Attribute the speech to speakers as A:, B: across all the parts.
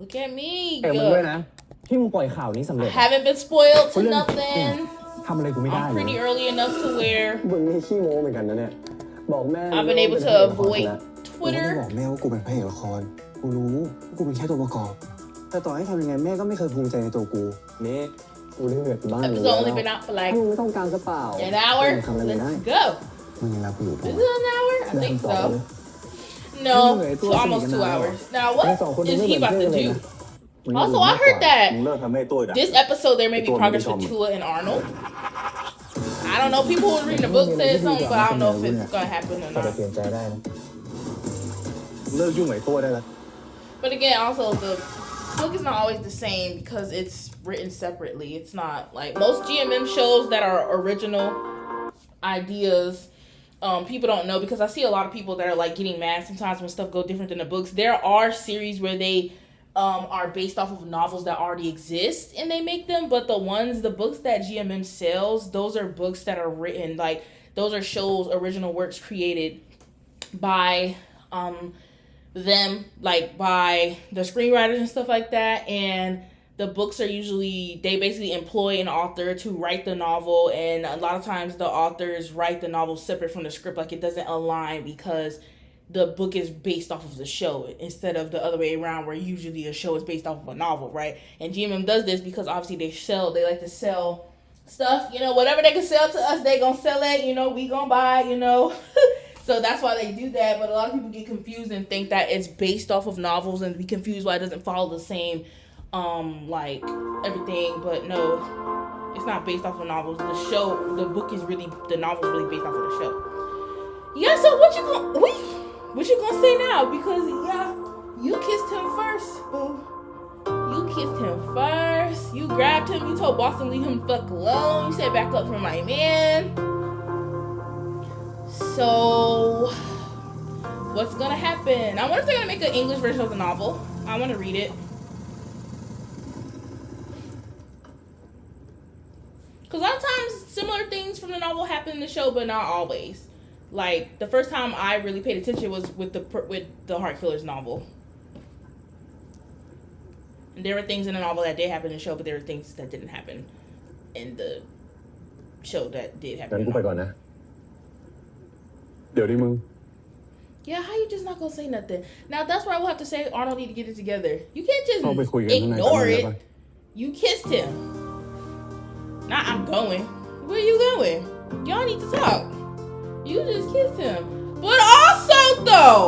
A: Look at me.
B: แต่มึงด้วยนะที่มึงปล่อยข่าวนี้สำ
A: I
B: เร็จ
A: haven't been spoiled to
B: เรื่อง
A: nothing.
B: ทำอะไรกูไม่ได้
A: I'm
B: เลย
A: pretty early enough to where
C: มึงนี่ขี้โม้เหมือนกันนะเนี่ยบอกแม่
A: I've been able to
C: ว่า
A: avoid
C: กูไม่ได้บอก
A: Twitter.
C: แม่ว่ากูเป็นพระเอกละครกูรู้ว่ากูเป็นแค่ตัวประกอบแต่ต่อให้ทำยังไงแม่ก็ไม่เคยภูมิใจในตัวกูนี่กูได้เหนื่อยบ้างเลย
A: Episode only been out for
C: ถ้า
A: like
C: มึงไม่ต้องการกระเป๋า
A: an hour.
C: มึงทำอะไรไม่ได้
A: Let's go.
C: มึงยังรักกูอยู่ปะ
A: Is it an hour? I think so. No, it's almost 2 hours. Now, what is he about to do? Also, I heard
D: มึง
A: that
D: เลิกทำให้ตัวนะ
A: this episode there may be progress with Tua and Arnold. I don't know. People who read the book said something, but I don't know if it's gonna happen or
C: ก็จะ
A: not.
C: เปลี่ยนใจได้นะ
D: มึงเลิกยุ่งกับไอ้ตัวได้แล้ว
A: But again, also the book is not always the same because it's written separately. It's not like most GMM shows that are original ideas. People don't know because I see a lot of people that are like getting mad sometimes when stuff go different than the books. There are series where they are based off of novels that already exist and they make them, but the books that GMM sells, those are books that are written like those are shows, original works created by them, like by the screenwriters and stuff like that. And the books are usually, they basically employ an author to write the novel, and a lot of times the authors write the novel separate from the script, like it doesn't align because the book is based off of the show instead of the other way around where usually a show is based off of a novel, right? And GMM does this because obviously they like to sell stuff, whatever they can sell to us, they gonna sell it, we gonna buy, So that's why they do that, but a lot of people get confused and think that it's based off of novels and be confused why it doesn't follow the same like everything, but no, it's not based off of novels. The book is really, the novel is really based off of the show. Yeah, so what you gonna say now? Because yeah, you kissed him first, boo. You kissed him first. You grabbed him. You told Boston leave him the fuck alone. You said back up for my man. So what's gonna happen? I wonder if they're gonna make an English version of the novel. I want to read it. Because a lot of times similar things from the novel happen in the show, but not always. Like the first time I really paid attention was with the Heart Killers novel. And there were things in the novel that did happen in the show, but there were things that didn't happen in the show that did happen.
D: งั้นกูไปก่อนนะ เดี๋ยวดิมึง
A: Yeah, how you just not gonna say nothing? Now that's where I will have to say Arnold need to get it together. You can't just
D: เอาไปคุยกันข้างใน
A: ignore
D: ได้
A: it.
D: ปะ
A: You kissed him. Not I'm going. Where are you going? Y'all need to talk. You just kissed him. But also though,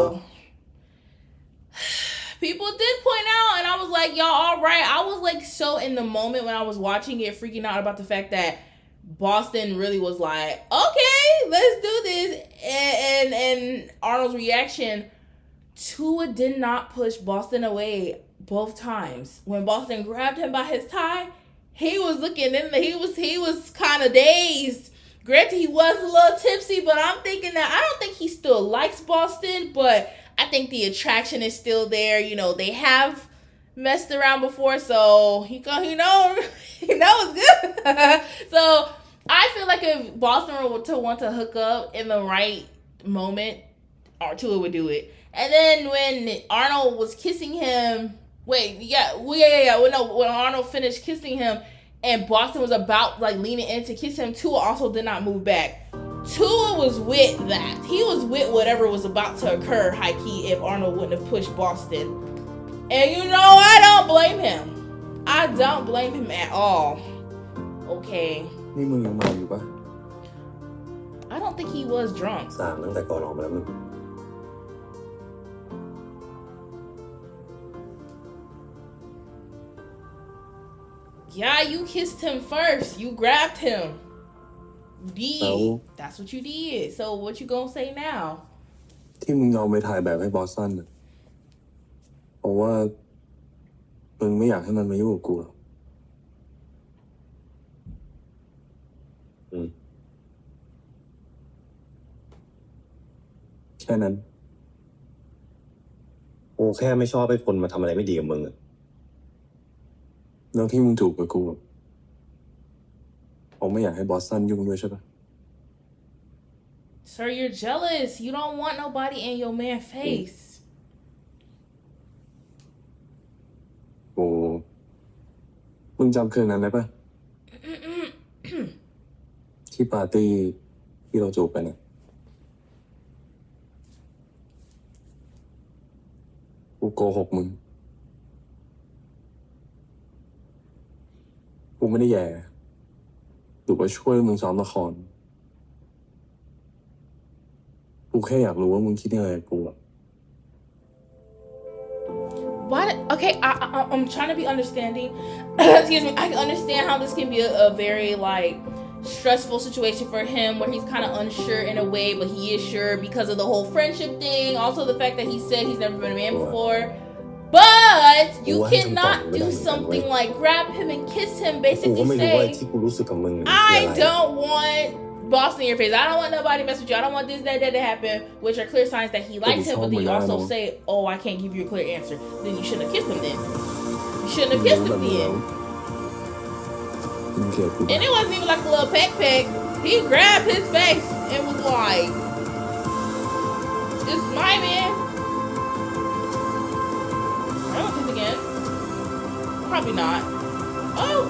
A: people did point out, and I was like, y'all all right. I was like so in the moment when I was watching it, freaking out about the fact that Boston really was like, okay, let's do this. And Arnold's reaction, Tua did not push Boston away both times. When Boston grabbed him by his tie, he was looking in he was kind of dazed. Granted, he was a little tipsy, but I'm thinking that I don't think he still likes Boston, but I think the attraction is still there. They have messed around before, so he knows good. So I feel like if Boston were to want to hook up in the right moment, Tua would do it. And then when Arnold was kissing him, when Arnold finished kissing him and Boston was about like leaning in to kiss him, Tua also did not move back. Tua was with that. He was with whatever was about to occur, high key, if Arnold wouldn't have pushed Boston. And I don't blame him. I don't blame him at all. Okay.
D: นี่มึงยังเมาอยู่ปะ
A: I don't think he was drunk.
D: สั่งตั้งแต่ก่อนออกมาแล้วมึง
A: Yeah, you kissed him first. You grabbed him. You did.
D: No.
A: That's what you did. So what you gonna say now?
D: ที่มึงยอมไปถ่ายแบบให้บอสตันน่ะเพราะว่ามึงไม่อยากให้มันมายุ่งกับกูหรอกแค่นั้น
C: กูแค่ไม่ชอบให้คนมาทำอะไรไม่ดีกับมึงอะ
D: แล้วที่มึงจูบกับกูผมไม่อยากให้บอสตันยุ่งด้วยใช่ปะ
A: Sir, you're jealous. You don't want nobody in your man's face.
D: มึงจำคืนนั้นได้ปะ ที่ปาร์ตี้ที่เราจูบกันนะกูโกหกมึงกูไม่ได้แย่หรือว่าช่วยมึงซ้อมละครกูแค่อยากรู้ว่ามึงคิดยังไงกับกูอะ
A: What? Okay, I'm trying to be understanding. Excuse me. I can understand how this can be a very like stressful situation for him, where he's kind of unsure in a way, but he is sure because of the whole friendship thing. Also, the fact that he said he's never been a man before. But you cannot do something like grab him and kiss him,
C: กูก็
A: basically
C: ไม่รู้ว่า
A: say,
C: ที่กูรู้สึกกับมึงคืออะไร
A: I don't want Boston in your face. I don't want nobody to mess with you. I don't want this, that to happen, which are clear signs that he likes him. But then you also say, oh, I can't give you a clear answer. Then you shouldn't have kissed him then. You shouldn't have kissed him then.
D: มึงเกลียดกู
A: And it wasn't even like a little peck. He grabbed his face and was like, this is my man. I don't think again. Probably not. Oh.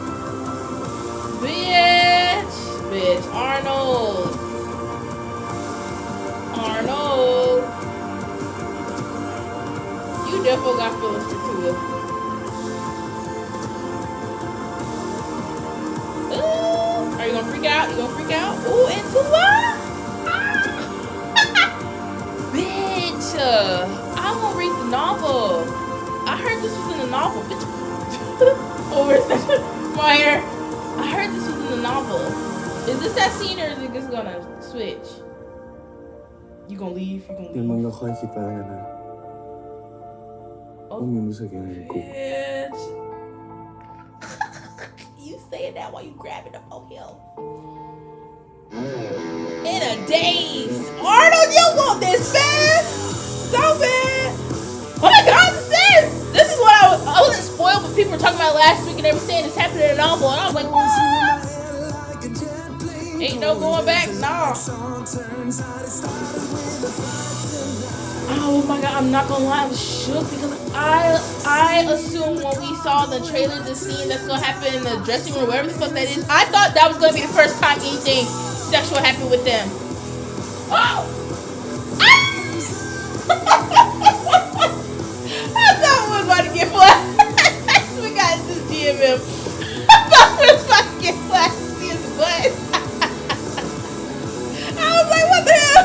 A: Bitch. Arnold. You definitely got feelings for Tua. Ooh, are you gonna freak out? Ooh, and Tua? Bitch. I'm gonna read the novel. I heard this was in the novel. Bitch. Over Meyer. I heard this was in the novel. Is this that scene or is it just gonna switch? You gonna leave?
D: เดี๋ยวมึงก็ค่อยคิดไปแล้วกันนะว่ามึงรู้สึกยังไงกับกู
A: Bitch. You saying that while you grabbing up on him. In a daze. Arnold, you want this bad? So bad. Oh my god, this is what I wasn't spoiled, but people were talking about last week and they were saying it's happening in a novel. And I was like, what? Ain't no going back, nah. Oh my god, I'm not gonna lie, I was shook because I assumed when we saw the trailer, the scene that's gonna happen in the dressing room, wherever the fuck that is, I thought that was gonna be the first time anything sexual happened with them. Oh! I thought we was about to get flashed. We got this GMM. I thought we was about to get flashed to see his butt. I was like, what the hell?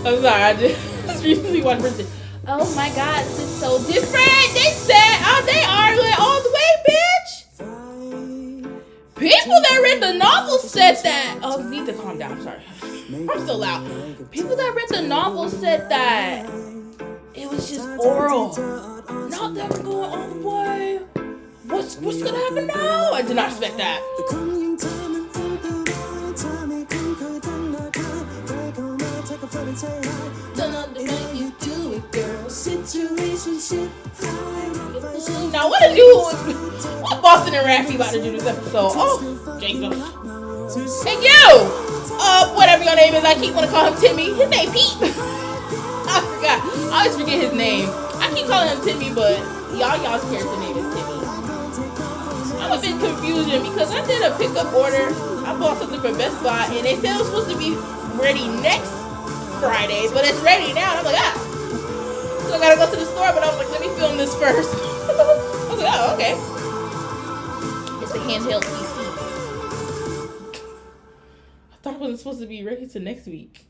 A: I'm sorry, I just recently watched Bridget. Oh my god, this is so different. They said, oh, they arguing all the way, bitch. People that read the novel said that. Oh, you need to calm down. I'm sorry. I'm so loud. People that read the novel said that it was just oral. Not them going all the way. What's gonna happen now? I did not expect that. Now what Boston and Raffy about to do this episode? Oh, Jacob. And you! Whatever your name is, I keep wanting to call him Timmy. His name Pete. I forgot. I always forget his name. I keep calling him Timmy, but y'all's character name is Timmy. I'm a bit confused because I did a pickup order. I bought something from Best Buy, and they said it was supposed to be ready next Friday, but it's ready now. And I'm like, so I gotta go to the store, but I was like, let me film this first. I was like, oh, okay. It's a handheld PC. I thought it wasn't supposed to be ready till next week.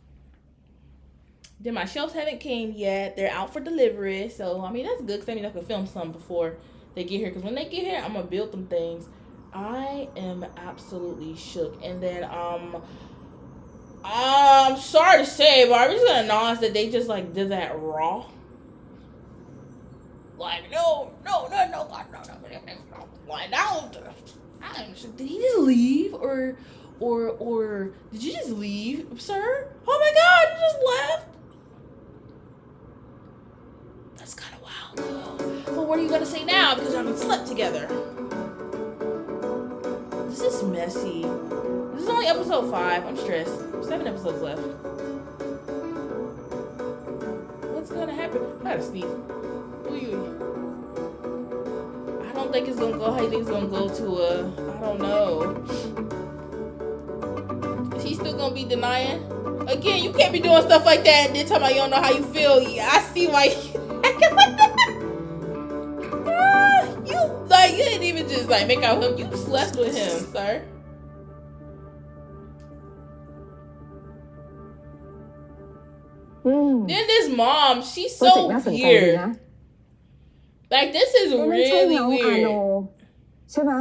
A: Then my shelves haven't came yet. They're out for delivery, so I mean that's good because that means I can film some before they get here. Because when they get here, I'm gonna build them things. I am absolutely shook. And then I'm sorry to say, but I'm just gonna announce that they just like did that raw. Like no. Like now, did he just leave or did you just leave, sir? Oh my God, you just left. That's kind of wild though. But what are you gonna say now? Because you haven't slept together. This is messy. This is only episode 5. I'm stressed. 7 episodes left. What's gonna happen? I gotta sneeze. I don't think it's gonna go. How you think it's gonna go to I don't know. Is he still gonna be denying? Again, you can't be doing stuff like that and then talking about you don't know how you feel. Yeah, I see why you acting like that. You didn't even just like make out him. You slept with him, sir.
E: อืม
A: Then this mom, she's
E: โปรเจกต์
A: so
E: น่าสนใจดี
A: weird.
E: นะ
A: Like this is
E: นั่นใช่
A: really
E: น้องอาโน
A: weird.
E: ใช่ไหม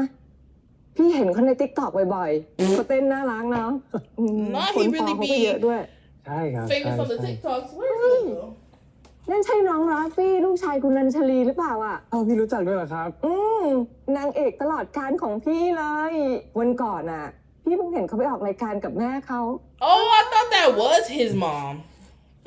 E: พี่เห็นเขาในติ๊กต็อกบ่อยๆเขาเต้นน่ารักเนาะอืม
A: Nah,
E: คน
A: he
E: ฟอล
A: really
E: เขาก็เยอะ
A: be
E: ด้วย
C: ใช่ครับ
A: famous on the
C: ใช่
A: TikToks. Where is he?
E: นั่นใช่น้องราฟี่ลูกชายคุณนันชลีหรือเปล่าอ่ะ
C: อ้าวพี่รู้จักด้วยเหรอครับ
E: นางเอกตลอดการของพี่เลย วันก่อนอ่ะ พี่เพิ่งเห็นเขาไปออกรายการกับแม่เขา
A: Oh, I thought that was his mom.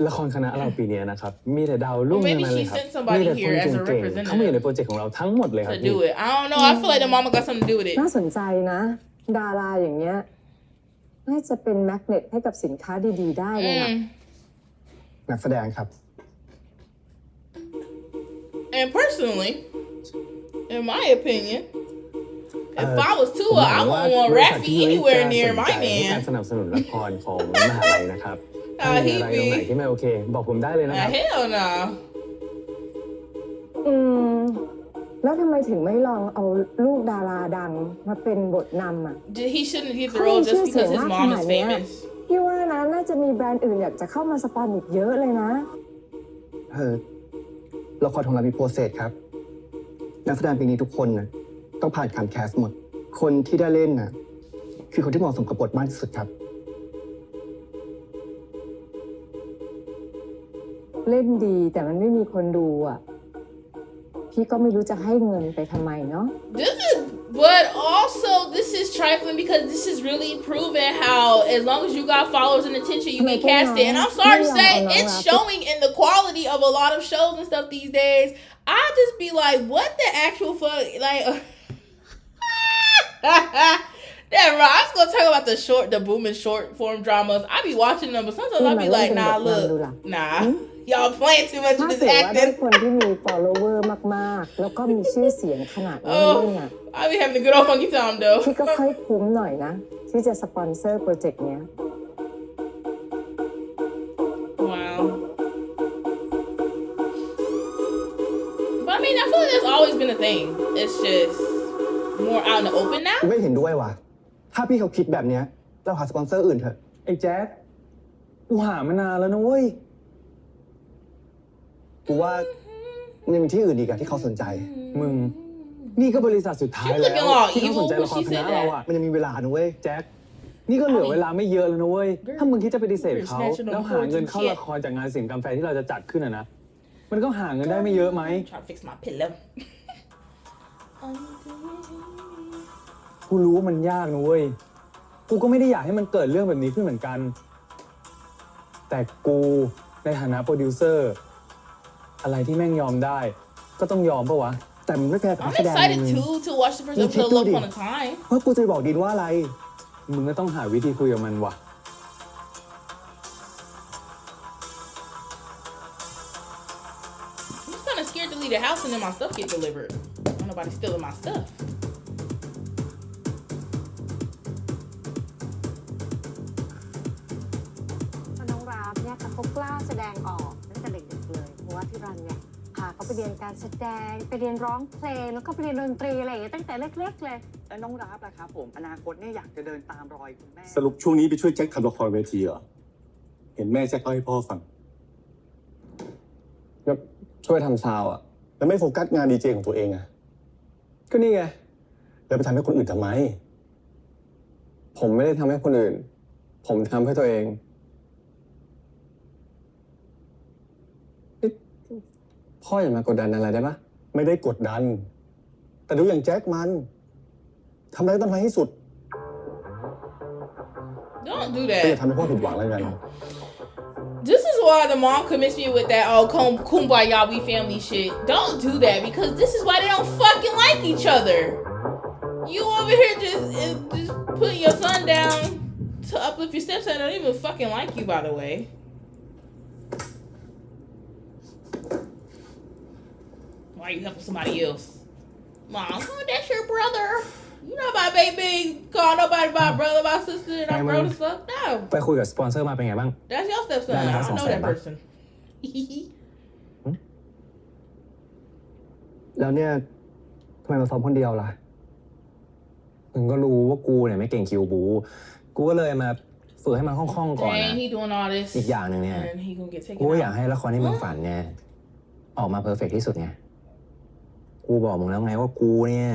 C: ละครคณะเราปีนี้นะครับ มีแต่ดาวรุ่ง
A: Well, maybe
C: ทั้งนั้นเลย
A: she
C: ครับ
A: sent somebody
C: มีแต่คน
A: here as a
C: เก่ง
A: representative
C: ๆเข้ามาอยู่ในโปรเจกต์ของเราทั้งหมดเลยครับ
A: To
C: พี่
A: do it. I don't know. I feel like the mama got something to do with it.
E: น่าสนใจนะ ดาราอย่างเงี้ยน่าจะเป็นแมกเนตให้กับสินค้าดีๆได้เลยนะ
C: นักแสดงครับ
A: And personally, in my opinion, if I was
C: ผม
A: Tua,
C: หวั
A: I
C: งว่า
A: wouldn't want
C: บริษัท
A: Rafi
C: ที่
A: anywhere
C: จะ
A: near
C: สน
A: my
C: ใจในการ
A: man.
C: สนับสนุนละครของมหาลัยนะครับถ้ามีอะไรตรงไหนที่ไม่โอเค บอกผมได้เลยนะค
A: Nah,
C: รับ
A: hell no.
E: แล้วทำไมถึงไม่ลองเอาลูกดาราดังมาเป็นบทนำอ่ะ
A: He shouldn't get the role just because his mom is famous.
E: พี่ว่านะน่าจะมีแบรนด์อื่นอยากจะเข้ามาสปอนอีกเยอะเลยนะ
C: ละครของเรามีโปรเซสครับ นักแสดงปีนี้ทุกคนนะต้องผ่านการแคสหมด คนที่ได้เล่นนะคือคนที่เหมาะสมกับบทมากที่สุดครับ
E: เล่นดีแต่มันไม่มีคนดูอ่ะ พี่ก็ไม่รู้จะให้เงินไปทำไมเนาะ
A: But also, this is trifling because this is really proving how, as long as you got followers and attention, you get casted. And I'm sorry to say, it's showing in the quality of a lot of shows and stuff these days. I just be like, what the actual fuck? Like, damn, right. I was gonna talk about the booming short form dramas. I be watching them, but sometimes I be like, nah, look, nah, y'all playing too much of
E: ถ้า
A: this
E: เกิดว่าได้
A: acting.
E: คนที่มี follower มากๆ แล้วก็มีชื่อเสียงขนาดนั้นเล่นอ่ะ
A: I be having a good old funky time though.
E: พี่ก็ค่อยคุ้มหน่อยนะ ที่จะสปอนเซอร์โปรเจกต์เนี้ย
A: Wow. But I mean, I feel like that's always been a thing. It's just more out in the open now.
C: ไม่เห็นด้วยว่ะ ถ้าพี่เขาคิดแบบเนี้ยเราหาสปอนเซอร์อื่นเถอะ ไอ้แจ๊คกูหามานานแล้วนะเว้ย กูว่ามันยังมีที่อื่นอีกอะที่เขาสนใจ มึง นี่ก็บริษัทสุดท้ายแล้ว
A: She's looking all
C: ที่เขาสนใจ
A: evil
C: ละคร
A: when
C: ค
A: she
C: ณะ
A: said
C: เรา
A: that.
C: อะมันยังมีเวลานะเว้ยแจ๊ค นี่ก็เหลือเวลาไม่เยอะแล้วนะเว้ย ถ้ามึงคิดจะปฏิเสธเขา แล้วหาเงินเข้าละครจากงานศิลป์กาแฟที่เราจะจัดขึ้นอะนะ มันก็หาเงินได้ไม่เยอะไหม
A: Try to fix my pillow.
C: กูรู้ว่ามันยากนะเว้ย กูก็ไม่ได้อยากให้มันเกิดเรื่องแบบนี้ขึ้นเหมือนกัน แต่กูในฐานะโปรดิวเซอร์ อะไรที่แม่งยอมได้ ก็ต้องยอมปะวะ แต่มันไม่แฟร์กับนั
A: I'm
C: กแสดง
A: excited
C: มึง
A: too to watch the first
C: You
A: episode of
C: keep
A: Love
C: doing
A: Upon a Time.
C: ว่ากูจะบอกดินว่าอะไร มึงก็ต้องหาวิธีคุยกับมันวะ
A: I'm just kind of scared to leave the house and then my stuff get delivered. Ain't nobody stealing my stuff.
E: น้องราฟเนี่ยเขากล้าแสดงออกตั้งแต่เด็กๆเลย เพราะว่าที่รันเนี่ยพาเขาไปเรียนการแสดงไปเรียนร้องเพลงแล้วก็ไปเรียนดนตรีอะไรอย่างเงี้ยตั้งแต่เล็กๆเลย
F: แล้วน้องราฟล่ะครับผมอนาคตเนี่ยอยากจะเดินตามรอยคุณแม่
G: สรุปช่วงนี้ไปช่วยแจ็คทำละครเวทีเหรอ เห็นแม่แจ็คเล่าให้พ่อฟัง
C: ก็ช่วยทำซาวอะ
G: แล้วไม่โฟกัสงานดีเจของตัวเองอะ
C: ก็นี่ไง
G: แล้วไปทำให้คนอื่นทำไม
C: ผมไม่ได้ทำให้คนอื่น ผมทำให้ตัวเองนี่พ่ออย่ามากดดันอะไรได้ปะ
G: ไม่ได้กดดัน แต่ดูอย่างแจ็คมันทำอะไรก็ต้องทำให้สุด
A: Don't do
G: ก็อย่า
A: that.
G: ทำให้พ่อผิดหวังแล้วกัน
A: This is why the mom commits me with that kumbaya we family shit. Don't do that because this is why they don't fucking like each other. You over here just putting your son down to uplift your stepson. They don't even fucking like you, by the way. Why are you helping somebody else? Mom, oh, that's your brother. You know my baby call nobody my brother, my sister, and I'm grown as fuck. No,
C: ไปคุยกับสปอนเซอร์มาเป็นไงบ้าง
A: that's your stepson.
C: Nah,
A: I
C: that's
A: don't know
C: not
A: that
C: bad.
A: person.
G: แล้วเนี่ยทำไมมาซ้อมคนเดียวล่ะ
C: มึงก็รู้ว่ากูเนี่ยไม่เก่งคิวบู กูก็เลยมาฝึกให้มันคล่องๆก่อนนะ
A: Dang, he doing all this.
C: อีกอย่างหนึ่งเนี่ย
A: And he gonna get taken
C: กูก็อยาก
A: out.
C: ให้ละครที่มึงฝันเนี่ยออกมาเพอร์เฟกที่สุดไง กูบอกมึงแล้วไงว่ากูเนี่ย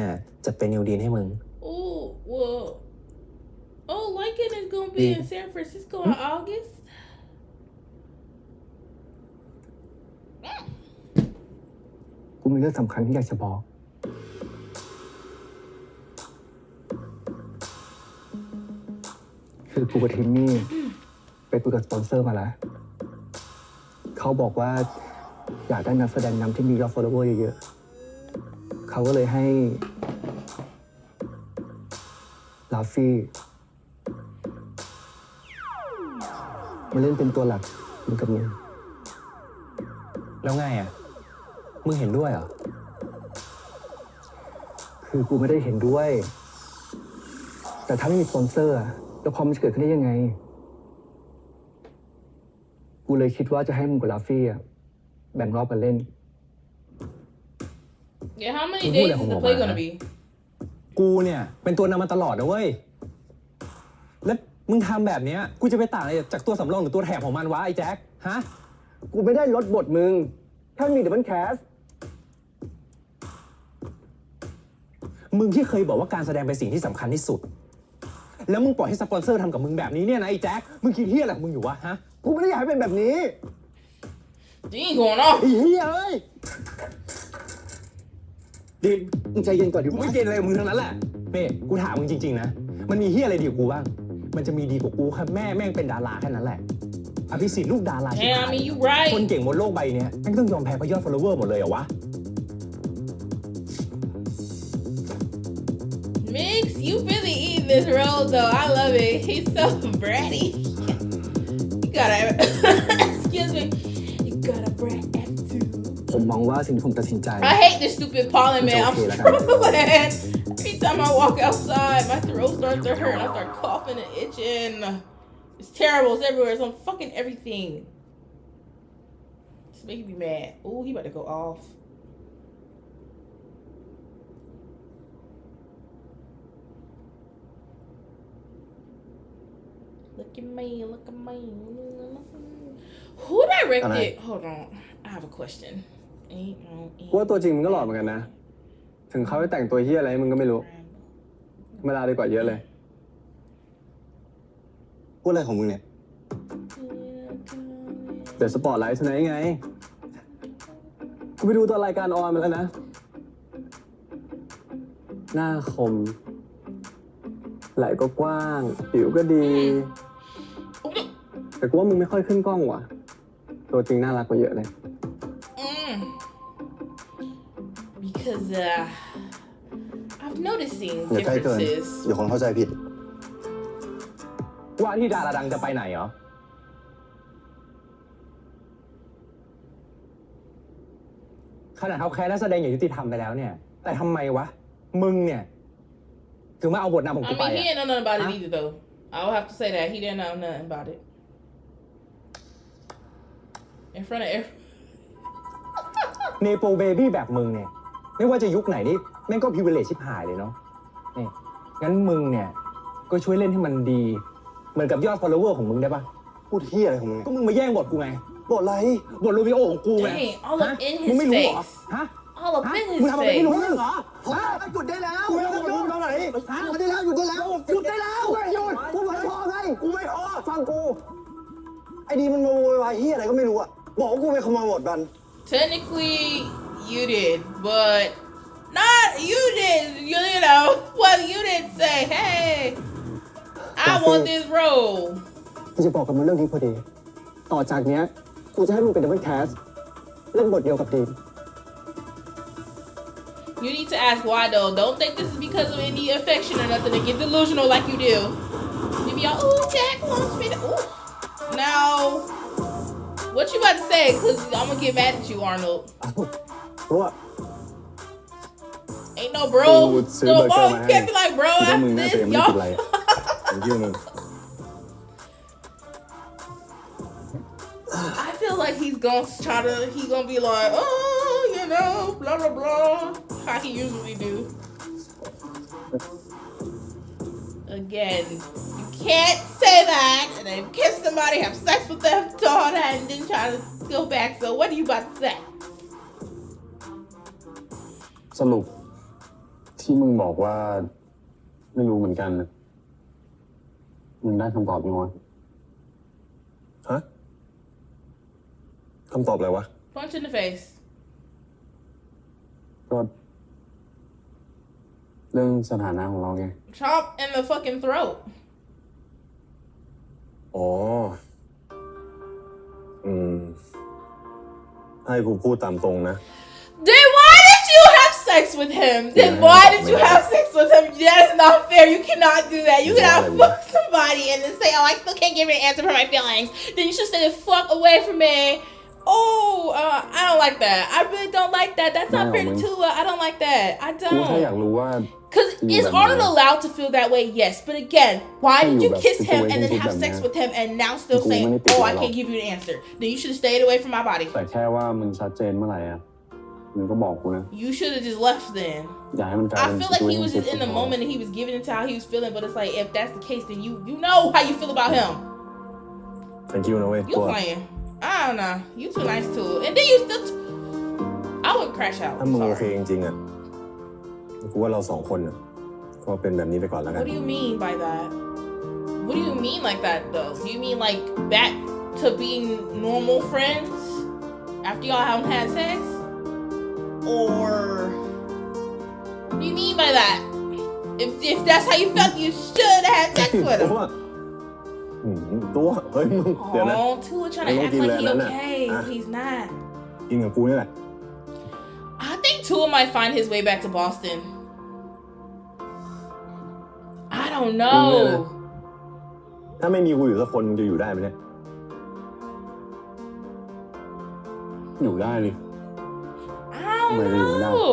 C: จะเป็นนิวดีนให้มึง
A: Oh, well. Oh, Lincoln is gonna be in San Francisco in August.
G: กูมีเรื่องสำคัญที่อยากจะบอก คือกูกับทิมมี่ไปคุยกับสปอนเซอร์มาแล้ว เขาบอกว่าอยากได้นักแสดงนำที่มียอด follower เยอะๆ เขาก็เลยให้ลาฟี่มาเล่นเป็นตัวหลักเหมือนกับมึง
C: แล้วไงอ่ะ มึงเห็นด้วยเหรอ
G: คือกูไม่ได้เห็นด้วย แต่ถ้าไม่มีสปอนเซอร์อะแล้วความมันจะเกิดขึ้นได้ยังไง กูเลยคิดว่าจะให้มึงกับลาฟี่อะแบ่งรอบกันเล่น
A: Yeah, how many
C: Who
A: days
C: the
A: is
C: hell
A: the
C: am
A: play
C: I?
A: gonna be?
C: กูเนี่ยเป็นตัวนำมาตลอดนะเว้ย แล้วมึงทำแบบเนี้ยกูจะไปต่างอะไรจากตัวสำรองหรือตัวแถมของมันวะไอ้แจ็ค ฮะ
G: กูไม่ได้ลดบทมึง ถ้ามีดับเบิลแคส
C: มึงที่เคยบอกว่าการแสดงเป็นสิ่งที่สำคัญที่สุด แล้วมึงปล่อยให้สปอนเซอร์ทำกับมึงแบบนี้เนี่ยนะไอ้แจ็ค มึงคิดเฮี้ยอะไรของมึงอยู่วะ ฮะ
G: กูไม่ได้อยากให้เป็นแบบนี้
A: You ain't going off.
G: ไอ้เหี้ยเอ้ยดิมึงใจเย็นก่อนดิ
C: กูไม่เกณฑ์อะไรกับมึงทั้งนั้นแหละเป้กูถามมึงจริงๆนะ มันมีเฮี้ยอะไรดีกว่ากูบ้าง มันจะมีดีกว่ากูแค่แม่งเป็นดาราแค่นั้นแหละ อภิสิทธิ์ลูกดาราชิบ
A: Yeah,
C: หา
A: I
C: ย
A: mean, you
C: คน
A: right.
C: เก่งบนโลกใบเนี้ยแม่งต้องยอมแพ้เพราะยอด follower หมดเลยเหรอวะ
A: Mix, you really eat this role though. I love it. He's so bratty. You gotta, excuse me. You got a brat attitude.
G: ผมมองว่าสิ่งที่ผมตัดสินใจ
A: I hate this stupid pollen, man. I'm
G: okay, like
A: struggling. Every time I walk outside, my throat starts to hurt. I start coughing and itching. It's terrible. It's everywhere. It's on fucking everything. It's making me mad. Ooh, he about to go off. Look at me. Look at me. Who directed? Hold on. I have a question.
G: กูว่าตัวจริงมึงก็หล่อเหมือนกันนะ ถึงเขาจะแต่งตัวเหี้ยอะไรมึงก็ไม่รู้ธรรมดาดีกว่าเยอะเลย
D: พูดอะไรของมึงเนี่ย
G: เดี๋ยวสปอร์ตไลท์ทนายไง กูไปดูตัวรายการออนมาแล้วนะ หน้าคม ไหล่ก็กว้าง ผิวก็ดี แต่กูว่ามึงไม่ค่อยขึ้นกล้องว่ะ ตัวจริงน่ารักกว่าเยอะเลย
A: Because I've noticing
D: อย่าใกล้เกิน
A: differences.
D: เดี๋ยวคนเข้าใจผิด
C: ว่าที่ดาราดังจะไปไหนเหรอ ขนาดเขาแค่นักแสดงอย่างยุติธรรมไปแล้วเนี่ย แต่ทำไมวะ มึงเนี่ย ถึงมาเอาบทนำของ
A: I
C: กูไป
A: mean, he
C: อะ
A: didn't know nothing about it
C: Huh?
A: either, though. I will have to say that he didn't know nothing about it. In front of every.
C: เนโปเบบี้แบบมึงเนี่ย ไม่ว่าจะยุคไหนนี่แม่งก็พิเวเลชชิบหายเลยเนาะนี่งั้นมึงเนี่ย ก็ช่วยเล่นให้มันดี เหมือนกับยอด follower ของมึงได้ปะ
D: พูดเฮียอะไรของมึง
C: ก็มึงมาแย่งบทกูไง
D: บทอะไร
C: บทโรมิโอของกูไง
A: Dang, all
C: ฮะ
A: up in
C: มึง
A: his
C: ไม่รู้เหรอ
A: face.
C: ฮะ
A: All up
C: ฮะ
A: in
C: มึง
A: his
C: ทำอะไรไม่รู้
A: face.
C: เรื่องเหรอ
D: หยุดได้แล้ว
C: กูไม่ต้องรู้ตอนไหน
D: หยุดได้แล้ว หยุดได้แล้ว หยุดได้แล้ว
G: หยุดกูไม่พอไง
D: กูไม่พอ
G: ฟังกู
D: ไอ้ดีมันมาโวยวายเฮียอะไรก็ไม่รู้อะบอกว่ากูไปขโมยบทมัน
A: Technically, you did, but not you did. You know, well, you didn't say, "Hey, I want this role."
G: กูจะบอกกับมึงเรื่องนี้พอดี ต่อจากเนี้ย กูจะให้มึงเป็นดับเบิลแคส เล่นบทเดียวกับดีม
A: You need to ask why though. Don't think this is because of any affection or nothing to get delusional like you do. You be all, ooh, Jack wants me to. Ooh. Now, what you about to say? Cause I'm gonna get mad at you, Arnold.
G: เพราะว่า
A: Ain't no bro.
C: กูซื้อ
A: No,
C: เบอร์เกอร์
A: bro,
C: มา
A: you
C: ให้
A: can't be like bro
C: คิดว่า
A: after
C: มึงน่า
A: this,
C: จะยังไม่กินอะไร
A: y'all.
C: ผมคิดว่ามึง
A: I feel like he's gonna be like, oh, you know, blah blah blah, how he usually do. Again, you can't say that and then kiss somebody, have sex with them, do all that, and then try to go back. So what are you about to say?
C: สรุปที่มึงบอกว่าไม่รู้เหมือนกันนะมึงได้คำตอบยังไง
D: ฮะคำตอบอะไรวะ
A: Punch in the face.
C: ก็เรื่องสถานะของเราไง
A: Chop in the fucking throat.
D: อ๋อ ให้กูพูดตามตรงนะ
A: Then why did you have sex with him? Then why did you have sex with him? That is not fair. You cannot do that. You cannot fuck somebody and then say, oh, I still can't give you an answer for my feelings. Then you should say, fuck away from me. Oh, I don't like that. I really don't like that. That's not fair to Tua. I don't like that. I
C: กูแค่อยาก
A: don't.
C: รู้ว่า
A: Because is Arnold allowed to feel that way? Yes. But again, why did you kiss him and then have sex with him and now still saying, oh, I can't give you an answer? Then you should have stayed away from my body.
C: แต่แค่ว่ามึงชัดเจนเมื่อไหร่อะมึงก็บอกกูนะ
A: You should have just left then.
C: อย่าให้มันกลาย
A: I
C: เป็น
A: feel like he was just in the moment and he was giving it to how he was feeling, but it's like if that's the case, then you know how you feel about him.
D: thank you นะเว้ย
A: You
D: ตัว
A: playing? I don't know. You too nice to it, and then you still. I would crash out.
D: ถ้ามึงโอเค
A: Sorry.
D: จริงๆอ่ะกูว่าเราสองคนอ่ะก็เป็นแบบนี้ไปก่อนแล้วกัน
A: What do you mean by that? What do you mean like that though? Do you mean like back to being normal friends after y'all haven't had sex, or what do you mean by that? If that's how you felt, you should have had sex with
D: ตั
A: him.
D: วตัวเฮ้ยมึงเดี๋ยวนะ
A: Oh, Tua trying to act like he okay. He's not.
C: กินกับกูนี่แหละ
A: I think Tua might find his way back to Boston. I don't know.
D: ถ้าไม่มีกูอยู่สักคนมึงจะอยู่ได้ไหมเนี่ย
C: อยู่ได้เลย
A: I don't know.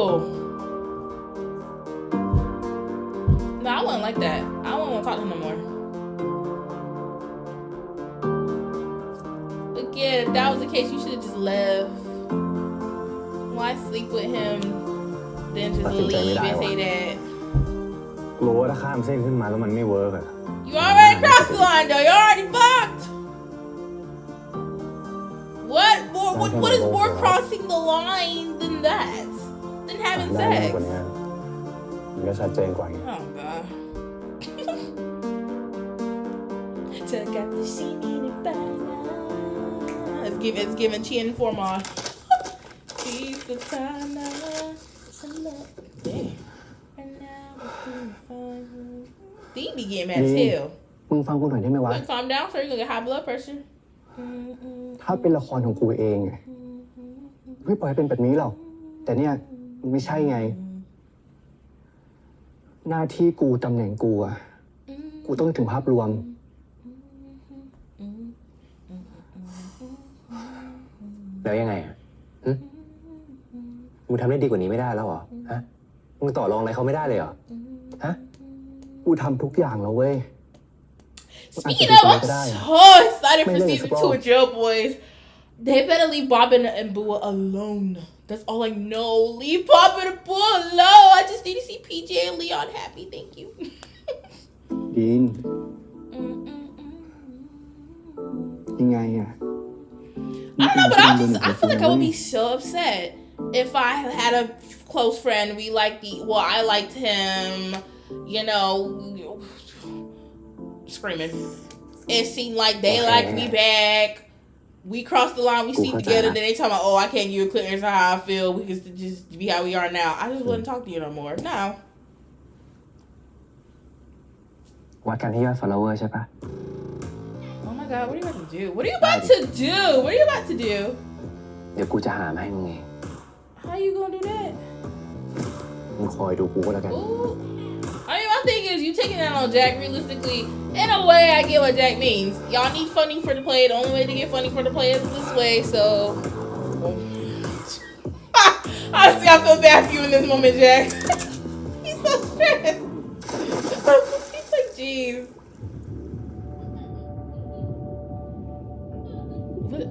A: No, I wouldn't like that. I wouldn't want to talk to him no more. Again, if that was the case, you should have just left. Why sleep with him? Then just leave and say that.
C: รู้ว่าถ้าข้ามเส้นขึ้นมาแล้วมันไม่เวิร์กอะ
A: You already crossed the line, though. You already fucked. What is more crossing the line than that? Than having
C: ได้มาก
A: sex?
C: กว่านี้มันก็ชัดเจนกว่าไง
A: Oh god. Took out the sheet in it by now. It's giving Chien Formon. She's the time now. Damn. And now we're doing fine. These be getting mad as hell.
G: มึงฟังกูหน่อยได้ไหมวะ
A: Wait, calm down, sir. You're gonna get high blood pressure.
G: ถ้าเป็นละครของกูเองไงไม่ปล่อยให้เป็นแบบนี้หรอก แต่เนี่ยมันไม่ใช่ไง หน้าที่กูตำแหน่งกูอะกูต้องนึกถึงภาพรวม
B: แล้วยังไงอ่ะมึงทำได้ดีกว่านี้ไม่ได้แล้วเหรอ ฮะ มึงต่อรองอะไรเขาไม่ได้เลยเหรอ ฮะ
G: กูทำทุกอย่างแล้วเว้ย
A: Speaking of, I'm so excited for season 2 of Jail Boys. They better leave Bobbin and Bua alone. That's all I know. Leave Bobbin and Bua alone. I just need to see PJ and Leon happy. Thank you.
G: ดีนยังไงอะ
A: I don't know, but I feel like I would be so upset if I had a close friend. I liked him, you know, screaming. It seemed like they liked me back. We crossed the line, we sleep together, then they talking about, oh, I can't give you a clear answer how I feel. We can just be how we are now. I just wouldn't talk to you no more. No.
B: วัดกันที่ยอด follower ใช่ปะ
A: Oh my god, what are you about to do? What are you about to do? What are you about to do?
B: เดี๋ยวกูจะหามาให้มึงเอง
A: How you gonna do that?
B: มึงคอยดูกูก็แล้วกัน
A: Ooh. I mean, my thing is, you taking that on Jack. Realistically, in a way, I get what Jack means. Y'all need funding for the play. The only way to get funding for the play is this way. So, honestly, I feel bad for you in this moment, Jack. dress. He's like, jeez. What?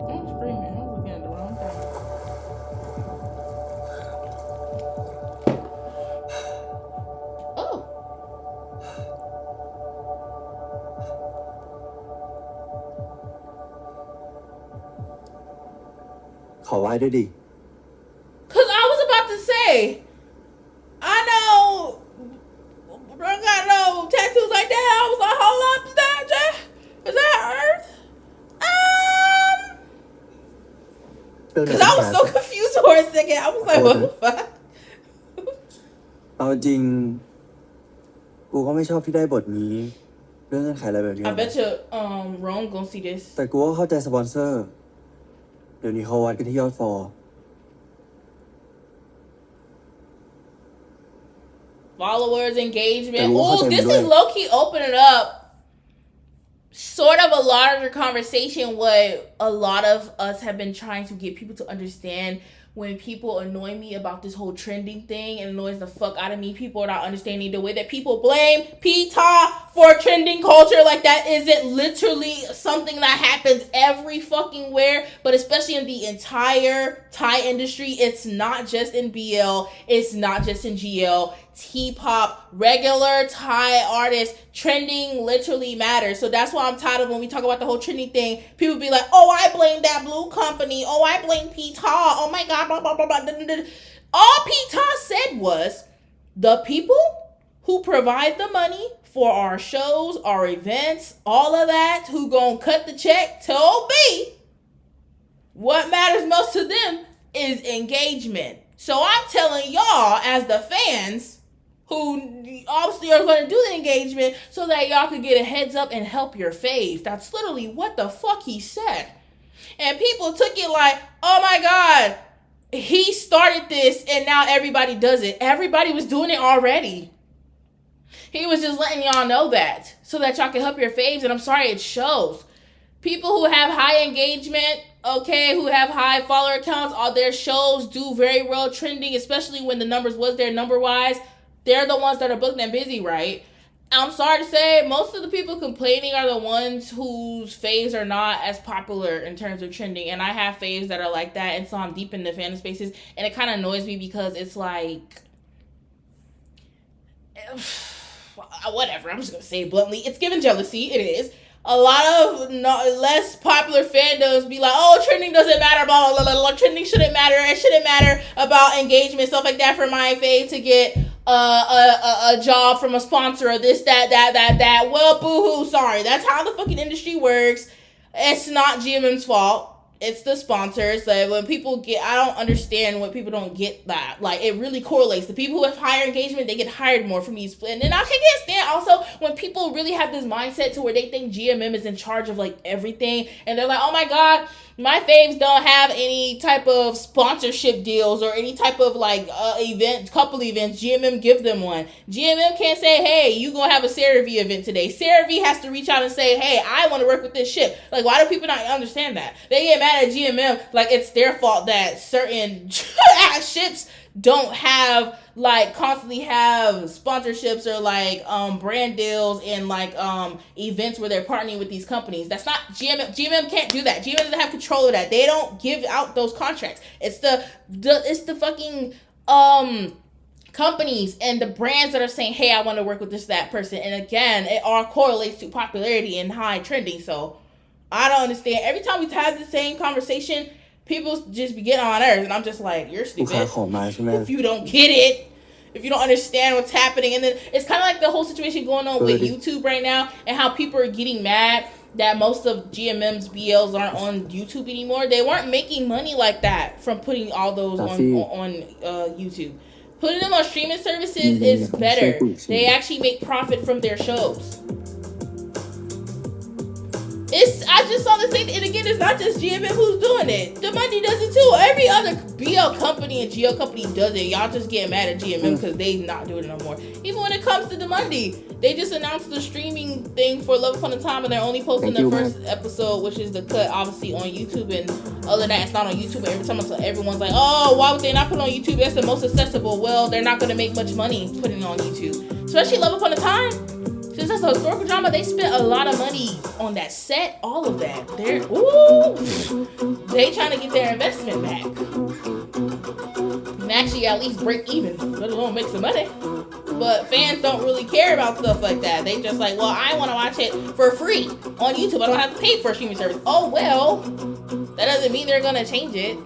A: I'm screaming. I was looking at the wrong thing. Oh.
G: ขอไหว้ด้วยดิ
A: Cause I was about to say, I know, I got no tattoos like that. I was like, hold up, is that Earth? Cause I was so confused for a second. I was like, what the fuck?
G: เอาจริง กูก็ไม่ชอบที่ได้บทนี้ เรื่องเงื่อนไขอะไรแบบนี้
A: I bet you, Rome gonna see this.
G: แต่กูก็เข้าใจสปอนเซอร์ เดี๋ยวนี้เขาวัดกันที่ยอดฟอล
A: Followers, engagement.
G: And we'll
A: Oh,
G: have
A: this
G: them
A: is
G: do it.
A: low key opening up sort of a larger conversation. What a lot of us have been trying to get people to understand. When people annoy me about this whole trending thing and annoys the fuck out of me, people are not understanding the way that people blame PTA for trending culture. Like, that isn't literally something that happens every fucking where, but especially in the entire Thai industry. It's not just in BL, it's not just in GL. T-pop, regular Thai artists, trending literally matters. So that's why I'm tired of when we talk about the whole trending thing, people be like, oh, I blame that blue company. Oh, I blame PTA. Oh my God, blah, blah, blah, blah. All PTA said was the people who provide the money for our shows, our events, all of that, who gonna cut the check, told me what matters most to them is engagement. So I'm telling y'all as the fans who obviously are going to do the engagement so that y'all could get a heads up and help your fave. That's literally what the fuck he said. And people took it like, oh my God, he started this and now everybody does it. Everybody was doing it already. He was just letting y'all know that so that y'all can help your faves. And I'm sorry, it shows. People who have high engagement, okay, who have high follower counts, all their shows do very well trending, especially when the numbers was there number-wise. They're the ones that are booked and busy, right? I'm sorry to say, most of the people complaining are the ones whose faves are not as popular in terms of trending. And I have faves that are like that, and so I'm deep in the fandom spaces. And it kind of annoys me because it's like, whatever, I'm just going to say it bluntly. It's given jealousy, it is. A lot of less popular fandoms be like, oh, trending doesn't matter, blah, blah, blah, blah, trending shouldn't matter, it shouldn't matter about engagement, stuff like that for my fave to get a job from a sponsor or this, that. Well, boo-hoo, sorry. That's how the fucking industry works. It's not GMM's fault. It's the sponsors. Like, when people get, I don't understand when people don't get that. Like, it really correlates. The people who have higher engagement, they get hired more from these. And then I can't stand also when people really have this mindset to where they think GMM is in charge of like everything. And they're like, oh my God, my faves don't have any type of sponsorship deals or any type of like event, couple events. GMM give them one. GMM can't say, hey, you gonna have a CeraVe event today. CeraVe has to reach out and say, hey, I want to work with this ship. Like, why do people not understand that? They get mad at GMM like it's their fault that certain ships don't have like constantly have sponsorships or like brand deals and like events where they're partnering with these companies. That's not GMM. GMM can't do that. GMM doesn't have control of that. They don't give out those contracts. It's the fucking companies and the brands that are saying, hey, I want to work with this, that person. And again, it all correlates to popularity and high trending. So I don't understand. Every time we have the same conversation, people just be getting on earth, and I'm just like, you're stupid. If you don't get it, if you don't understand what's happening. And then it's kind of like the whole situation going on with YouTube right now and how people are getting mad that most of GMM's BLs aren't on YouTube anymore. They weren't making money like that from putting all those on YouTube. Putting them on streaming services is better. They actually make profit from their shows. I just saw the same, and again, it's not just GMM who's doing it. Demundi does it too. Every other BL company and GL company does it. Y'all just get mad at GMM because they not doing it no more. Even when it comes to Demundi They just announced the streaming thing for Love Upon a Time, and they're only posting
G: Thank
A: the
G: you,
A: first episode, which is the cut, obviously, on YouTube. And other than that, it's not on YouTube. Every time everyone's like, oh, why would they not put it on YouTube? That's the most accessible. Well, they're not going to make much money putting it on YouTube. Especially Love Upon a Time. Since that's a historical drama, they spent a lot of money on that set, all of that. They trying to get their investment back. And actually at least break even, let alone make some money. But fans don't really care about stuff like that. They just like, well, I want to watch it for free on YouTube. I don't have to pay for a streaming service. Oh, well, that doesn't mean they're going to change it.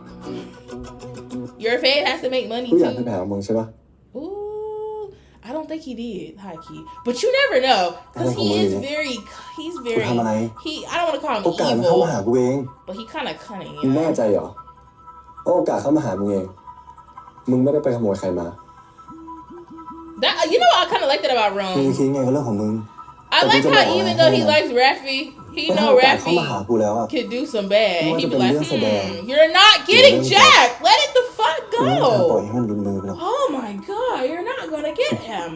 A: Your fan has to make money
D: กูอยากไป
A: too.
D: หามึงใช่ปะ
A: Ooh, I don't think he did, high key. But you never know, because he's very, I don't want to call
D: โอกาส
A: him
D: มันเข้ามาหา
A: evil,
D: กูเอง
A: but he kind of cunning,
D: มึ
A: you
D: งแน่
A: know?
D: ใจเหรอว่าโอกาสเข้ามาหามึงเอง มึงไม่ได้ไปขโมยใครมา
A: That, you know what I kind of like that about
D: มึง
A: Rome?
D: คิดไงก็เรื่องของมึง
A: I like how even though he likes Raffi, he
D: แต่ถ้า
A: know
D: โอกาสเข้ามาหา
A: Raffi
D: กูแล้วอะ
A: could do some bad.
D: You want
A: He'd
D: to
A: be like,
D: be real today.
A: you're not getting Jack. Let it the fuck
D: กูไม่มีทางปล่อย
A: go.
D: ให้มันหลุดมือไปหรอก
A: Oh my god, you're not gonna get him.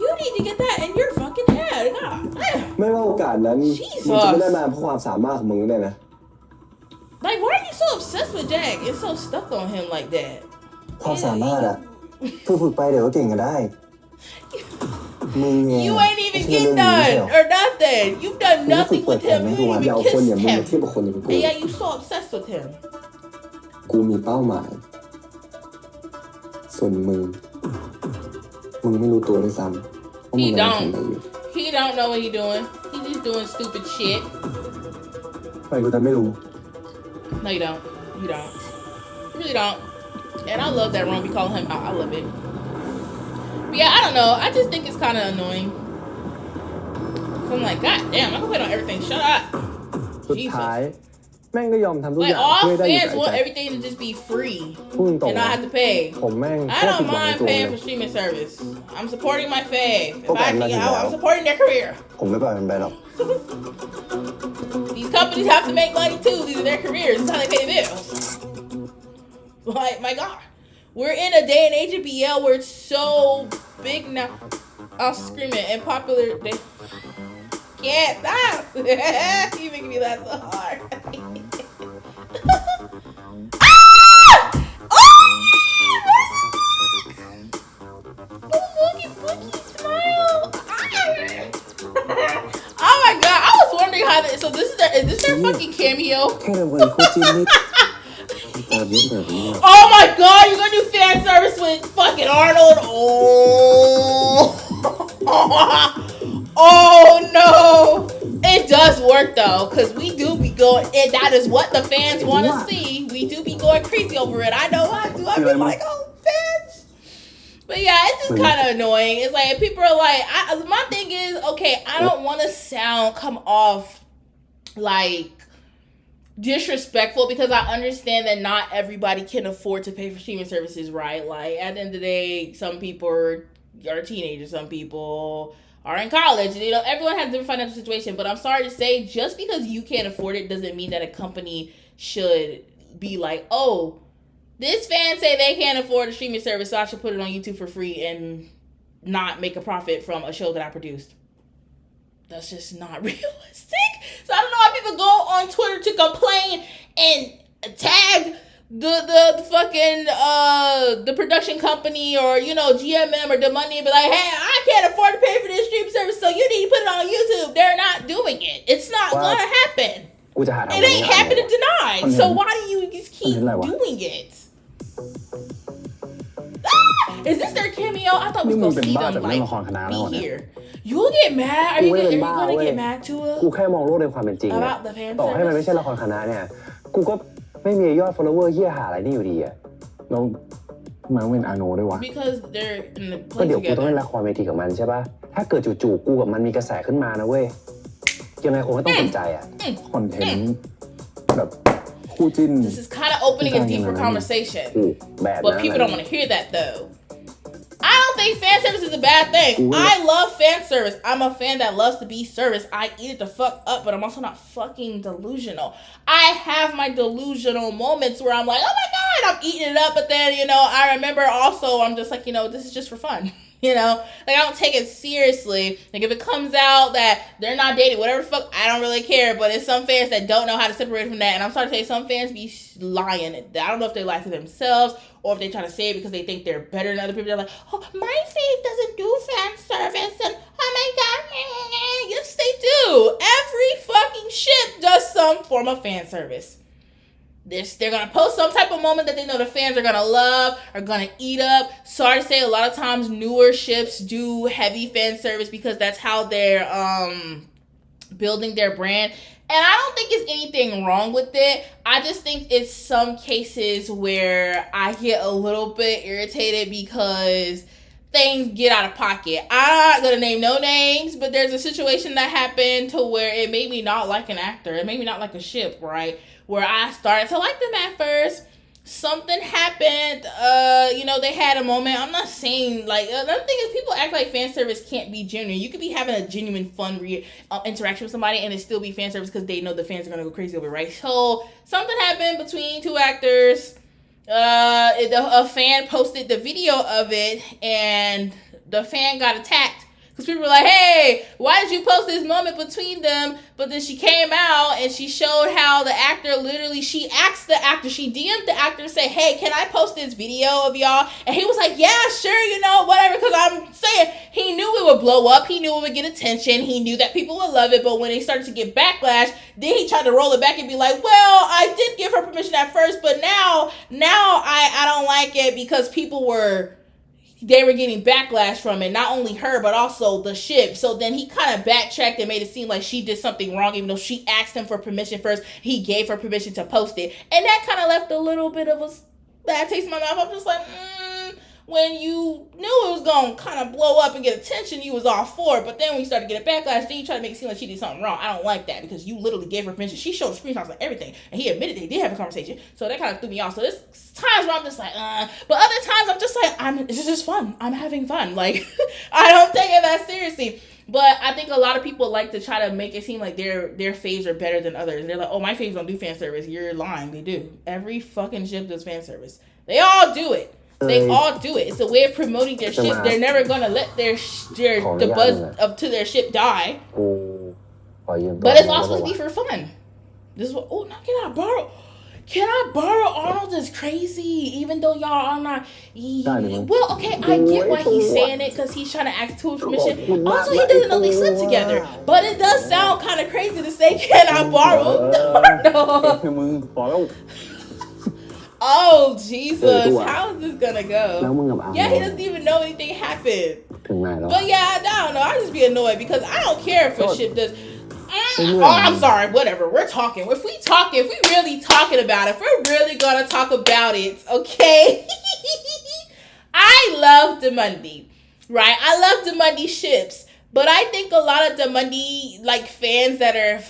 A: You need to get that in your fucking head. God damn.
D: ไม่ว่าโอกาสนั้น
A: Jesus
D: มันจะไม่ได้มาเพราะความสามารถของมึงแน่นะ
A: Like, why are you so obsessed with Jack and so stuck on him like that?
D: ความสามารถอะฝึกไปเดี๋ยวก็เก่งกันได้ มึงเอง
A: You ain't even
D: ไม่ใช่
A: getting
D: เรื่องนี้
A: done
D: ไม่ใช่หรอ
A: or nothing. You've done
D: มึงก็ฝึก
A: nothing
D: เปิด
A: with
D: แผน
A: him.
D: ให้
A: You
D: กู
A: ain't
D: ว่าอย่าเอา
A: even
D: คนอย่าง
A: kissed
D: มึงมาเทียบ
A: him.
D: กับคนอย่างกู
A: And yet you so obsessed with him.
D: กูมีเป้าหมาย ส่วนมึงไม่รู้ตัวด้วยซ้ำว่ามึง
A: He
D: กำลังทำ
A: don't.
D: อะไรอยู่
A: He don't know what he doing. He just doing stupid shit.
G: ทำไมกูจะไม่รู้
A: No, you don't. You don't. You really don't. And I love that Ron be calling him out. I love it. But yeah, I don't know. I just think it's kind of annoying. So I'm like, God damn, I can play on everything. Shut up.
C: สุด
A: Jesus.
C: ท้าย แม่งก็ยอมทำทุกอ
A: Like
C: ย่าง
A: all
C: เพื่อให้ได้อยู่
A: fans
C: กับ
A: want
C: ไอ้แจ็ค
A: everything to just be free
C: พูดตรง
A: and not have to pay.
C: ผมแม่ง
A: I
C: โคตรผิด
A: don't
C: หวังใน
A: mind
C: ตัว
A: paying
C: เล
A: for
C: ย
A: streaming service. I'm supporting my fave. If
G: Okay,
A: I
G: I'm
A: can,
G: letting you
A: I'm
G: know.
A: supporting their career.
G: ผมไม่ปล่อยมันไปหรอก
A: These companies have to make money too. These are their careers. This is how they pay the bills. Like, my God. We're in a day and age of BL where it's so big now. I'll scream it. And popular. They can't stop. You making me laugh so hard. Ah! Boogie, boogie, smile. Oh my God. I was wondering how this. So this is their fucking cameo?
D: แค่เดินวันคู่จิ้นนี่ตามเยอะแบบนี้เนี่ย
A: Oh my God, you're gonna do fan service with fucking Arnold? Oh. Oh no. It does work though, because we do be going, and that is what the fans want to see. We do be going crazy over it. I know I do. I be like, oh, bitch. But yeah, it's just kind of annoying. It's like, people are like, my thing is, okay, I don't want to come off like disrespectful, because I understand that not everybody can afford to pay for streaming services, right? Like, at the end of the day, some people are teenagers, some people are in college. You know, everyone has a different financial situation, but I'm sorry to say, just because you can't afford it doesn't mean that a company should be like, oh, this fan say they can't afford a streaming service, so I should put it on YouTube for free and not make a profit from a show that I produced. That's just not realistic. So I don't know why people go on Twitter to complain and tag the fucking the production company, or you know, GMM or the money, and be like, hey, I can't afford to pay for this stream service, so you need to put it on YouTube. They're not doing it. It's not
G: What?
A: gonna happen.
G: กูจะหาทาง
A: It ain't happening tonight. So why do you just keep
G: Content like what?
A: doing it? Ah, is this their cameo? I thought we was gonna see them like be here. You'll get mad. Are you gonna get mad too?
G: กูแค่มองโลกในความเป็นจริง
A: About the fan
G: ต่อให้มันไม่
A: service?
G: ใช่ละครคณะเนี่ย กูก็ไม่มียอด follower เหี้ยหาอะไรนี่อยู่ดีอะ
C: แล้วทำไมต้องเป็นอาโนด้วยวะ
A: Because they're in the
G: ก็
A: play
G: เดี๋ยวกูต้องเล่น
A: together.
G: ละครเวทีกับมันใช่ปะถ้าเกิดจู่ๆกูกับมันมีกระแสขึ้นมานะเว้ย ยังไงคงก็ต้องสนใจอะ
C: คอนเทนต์แบบคู่จิ้น
A: This is kind of opening a deeper conversation.
G: กูแบบนั้น
A: But people don't want to hear that though. I don't think fan service is a bad thing. I love fan service. I'm a fan that loves to be service. I eat it the fuck up, but I'm also not fucking delusional. I have my delusional moments where I'm like, oh my God, I'm eating it up. But then, you know, I remember also, I'm just like, you know, this is just for fun. You know, like I don't take it seriously. Like if it comes out that they're not dating, whatever the fuck, I don't really care. But it's some fans that don't know how to separate from that, and I'm starting to say some fans be lying. I don't know if they lie to themselves or if they try to say it because they think they're better than other people. They're like, oh, my fave doesn't do fan service, and oh my god, yes they do. Every fucking ship does some form of fan service. They're gonna post some type of moment that they know the fans are gonna love, are gonna eat up. Sorry to say, a lot of times newer ships do heavy fan service because that's how they're building their brand. And I don't think it's anything wrong with it. I just think it's some cases where I get a little bit irritated because things get out of pocket. I'm not gonna name no names, but there's a situation that happened to where it made me not like an actor. It made me not like a ship, right? Where I started to like them at first. Something happened. They had a moment. I'm not saying, like, another thing is people act like fan service can't be genuine. You could be having a genuine, fun interaction with somebody and it still be fan service because they know the fans are going to go crazy over it, right? So, something happened between two actors. A fan posted the video of it and the fan got attacked. Because people were like, hey, why did you post this moment between them? But then she came out and she showed how the actor literally, she asked the actor, she DM'd the actor and said, hey, can I post this video of y'all? And he was like, yeah, sure, whatever. Because I'm saying he knew it would blow up. He knew it would get attention. He knew that people would love it. But when they started to get backlash, then he tried to roll it back and be like, well, I did give her permission at first, but now I don't like it because they were getting backlash from it, not only her, but also the ship. So then he kind of backtracked and made it seem like she did something wrong, even though she asked him for permission first. He gave her permission to post it. And that kind of left a little bit of a bad taste in my mouth. I'm just like, when you knew it was going to kind of blow up and get attention, you was all for it. But then when you started getting backlash, then you try to make it seem like she did something wrong. I don't like that because you literally gave her permission. She showed screenshots and everything. And he admitted they did have a conversation. So that kind of threw me off. So there's times where I'm just like, But other times I'm just like, this is just fun. I'm having fun. Like, I don't take it that seriously. But I think a lot of people like to try to make it seem like their faves are better than others. They're like, oh, my faves don't do fan service. You're lying. They do. Every fucking ship does fan service. They all do it. They all do it. It's a way of promoting their ship. They're never gonna let the buzz up to their ship die. But it's all supposed to be for fun. This is what. Oh, now can I borrow Arnold is crazy, even though y'all are not. Well, okay, I get why he's saying it because he's trying to ask Tool permission. Also, he doesn't know they slept together. But it does sound kind of crazy to say, can I borrow Arnold? Oh, Jesus. How is this gonna go? Yeah, he doesn't even know anything happened. But yeah, I don't know. I just be annoyed because I don't care if a ship does. Oh, I'm sorry. Whatever. We're talking. If we really talking about it, if we're really gonna talk about it, okay? I love Demundi, right? I love Demundi ships, but I think a lot of Demundi like fans that are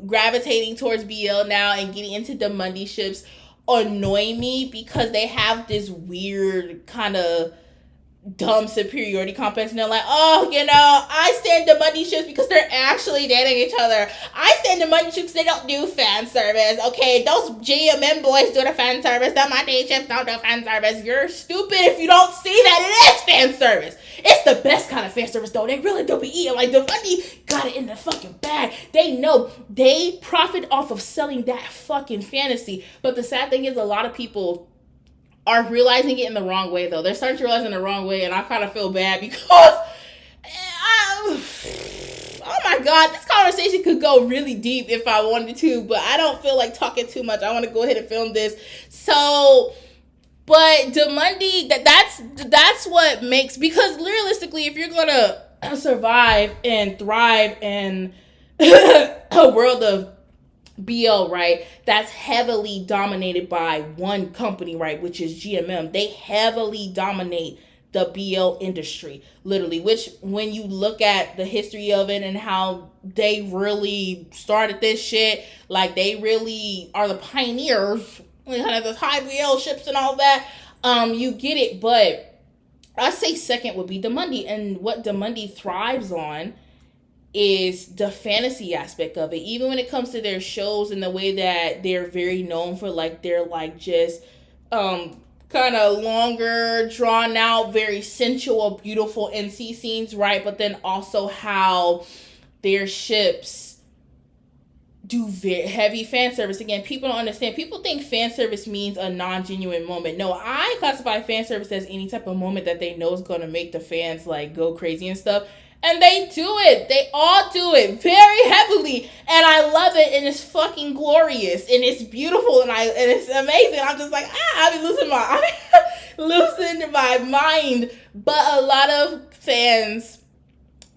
A: gravitating towards BL now and getting into Demundi ships annoy me because they have this weird kind of dumb superiority complex and they're like, oh, I stand Demundi ships because they're actually dating each other. I stand Demundi ships because they don't do fan service. Okay, those GMM boys do the fan service. The Demundi ships don't do fan service. You're stupid if you don't see that it is fan service. It's the best kind of fan service though. They really do be eating. Like Demundi got it in the fucking bag. They know they profit off of selling that fucking fantasy. But the sad thing is a lot of people are realizing it in the wrong way though. They're starting to realize it in the wrong way, and I kind of feel bad because oh my god, this conversation could go really deep if I wanted to, but I don't feel like talking too much. I want to go ahead and film this. So, but Demundi, that's what makes, because realistically, if you're gonna survive and thrive in a world of BL, right, that's heavily dominated by one company, right, which is GMM. They heavily dominate the BL industry, literally, which when you look at the history of it and how they really started this shit, like they really are the pioneers when kind of the high BL ships and all that, you get it. But I say second would be Demundi, and what Demundi thrives on is the fantasy aspect of it. Even when it comes to their shows and the way that they're very known for, like, they're like just kind of longer, drawn out, very sensual, beautiful NC scenes, right? But then also how their ships do very heavy fan service. Again, people don't understand. People think fan service means a non-genuine moment. No, I classify fan service as any type of moment that they know is going to make the fans like go crazy and stuff. And they do it. They all do it very heavily. And I love it. And it's fucking glorious. And it's beautiful. And it's amazing. I'm just like, I be losing my mind. But a lot of fans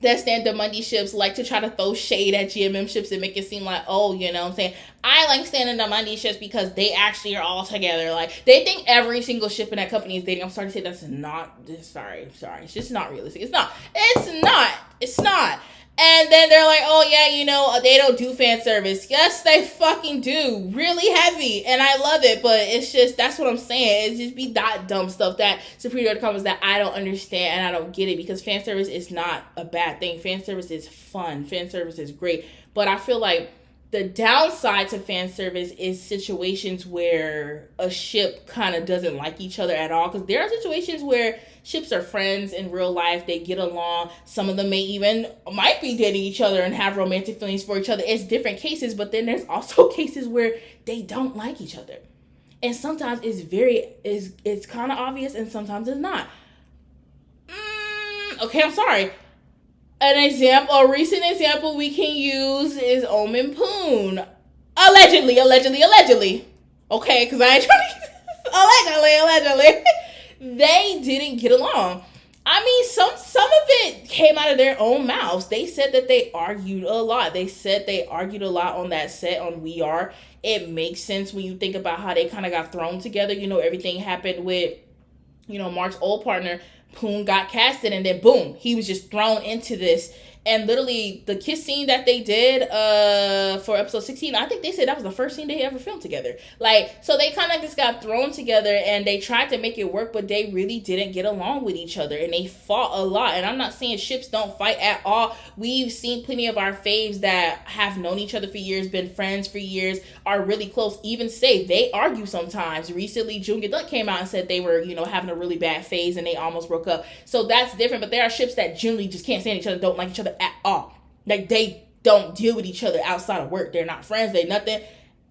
A: that stand the Mundy ships like to try to throw shade at GMM ships and make it seem like, oh, you know what I'm saying? I like standing the Mundy ships because they actually are all together. Like, they think every single ship in that company is dating. I'm sorry to say that's not, sorry. It's just not realistic. It's not. And then they're like, oh yeah, you know, they don't do fan service. Yes, they fucking do. Really heavy. And I love it, but it's just, that's what I'm saying. It's just be that dumb stuff that Superior comments that I don't understand and I don't get it, because fan service is not a bad thing. Fan service is fun. Fan service is great. But I feel like the downside to fan service is situations where a ship kind of doesn't like each other at all. Because there are situations where ships are friends in real life. They get along. Some of them might be dating each other and have romantic feelings for each other. It's different cases. But then there's also cases where they don't like each other. And sometimes it's kind of obvious and sometimes it's not. Okay, I'm sorry. A recent example we can use is Omen Poon. Allegedly. Okay, because I ain't trying to... allegedly. They didn't get along. I mean, some of it came out of their own mouths. They said that they argued a lot. They said they argued a lot on that set on We Are. It makes sense when you think about how they kind of got thrown together. You know, everything happened with, you know, Mark's old partner. Poon got casted, and then boom, he was just thrown into this. And literally, the kiss scene that they did for episode 16, I think they said that was the first scene they ever filmed together. Like, so they kind of just got thrown together, and they tried to make it work, but they really didn't get along with each other, and they fought a lot. And I'm not saying ships don't fight at all. We've seen plenty of our faves that have known each other for years, been friends for years, are really close, even say they argue sometimes. Recently, Jung Duck came out and said they were, you know, having a really bad phase, and they almost broke up. So that's different, but there are ships that generally just can't stand each other, don't like each other at all. Like, they don't deal with each other outside of work. They're not friends. They nothing.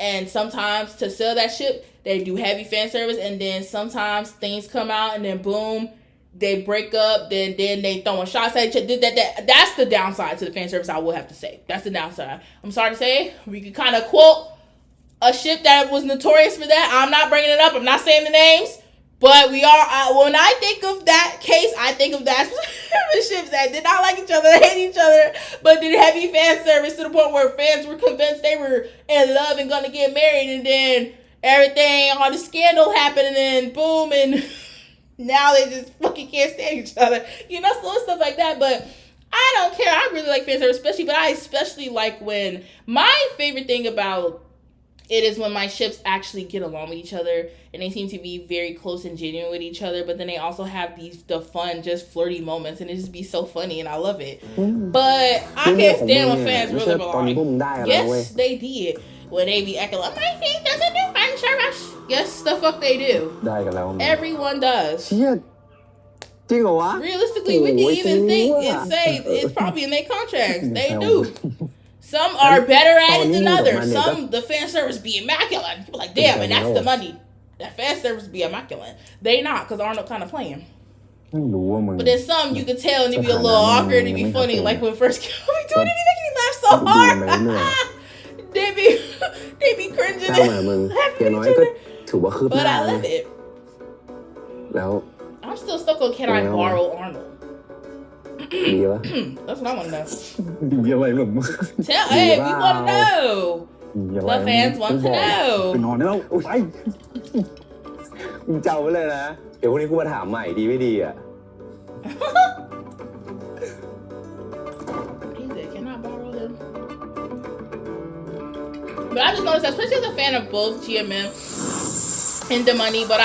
A: And sometimes to sell that ship, they do heavy fan service, and then sometimes things come out, and then boom, they break up. Then they throwing shots at each other. That's the downside to the fan service, I will have to say. That's the downside. I'm sorry to say. We could kind of quote a ship that was notorious for that. I'm not bringing it up. I'm not saying the names. But we are, when I think of that case, I think of that ships that did not like each other, hate each other, but did heavy fan service to the point where fans were convinced they were in love and gonna get married, and then everything, all the scandal happened, and then boom, and now they just fucking can't stand each other. You know, stuff like that. But I don't care. I really like fan service, but I especially like when, my favorite thing about it is when my ships actually get along with each other and they seem to be very close and genuine with each other, but then they also have the fun, just flirty moments, and it just be so funny, and I love it. But I can't stand when fans really belong. Yes, they did. When they be acting like, my team doesn't do fan service. Yes, the fuck they do. Everyone does. Realistically, we can even think and say it's probably in their contracts. They do. Some are better at it than others. Some, the fan service be immaculate. People like, damn, and that's the money. That fan service be immaculate. They not, because Arnold kind of playing. But then some, you could tell, and it be a little awkward, it be funny. Like when first we doing it, making me laugh so hard. they be cringing and laughing at each other. But I love it. I'm still stuck on, can I borrow Arnold? That's what I want to know. Hey, we want to know. The fans want to know.
C: ไปนอนได้แล้วไปมึงเจ้าไว้เลยนะ
B: เดี๋ยวพรุ่งนี้กูมาถามใหม่ดีไม่ดีอ่ะ
A: He said, can I borrow them? But I just noticed, especially as a fan of both GMM and The Money, but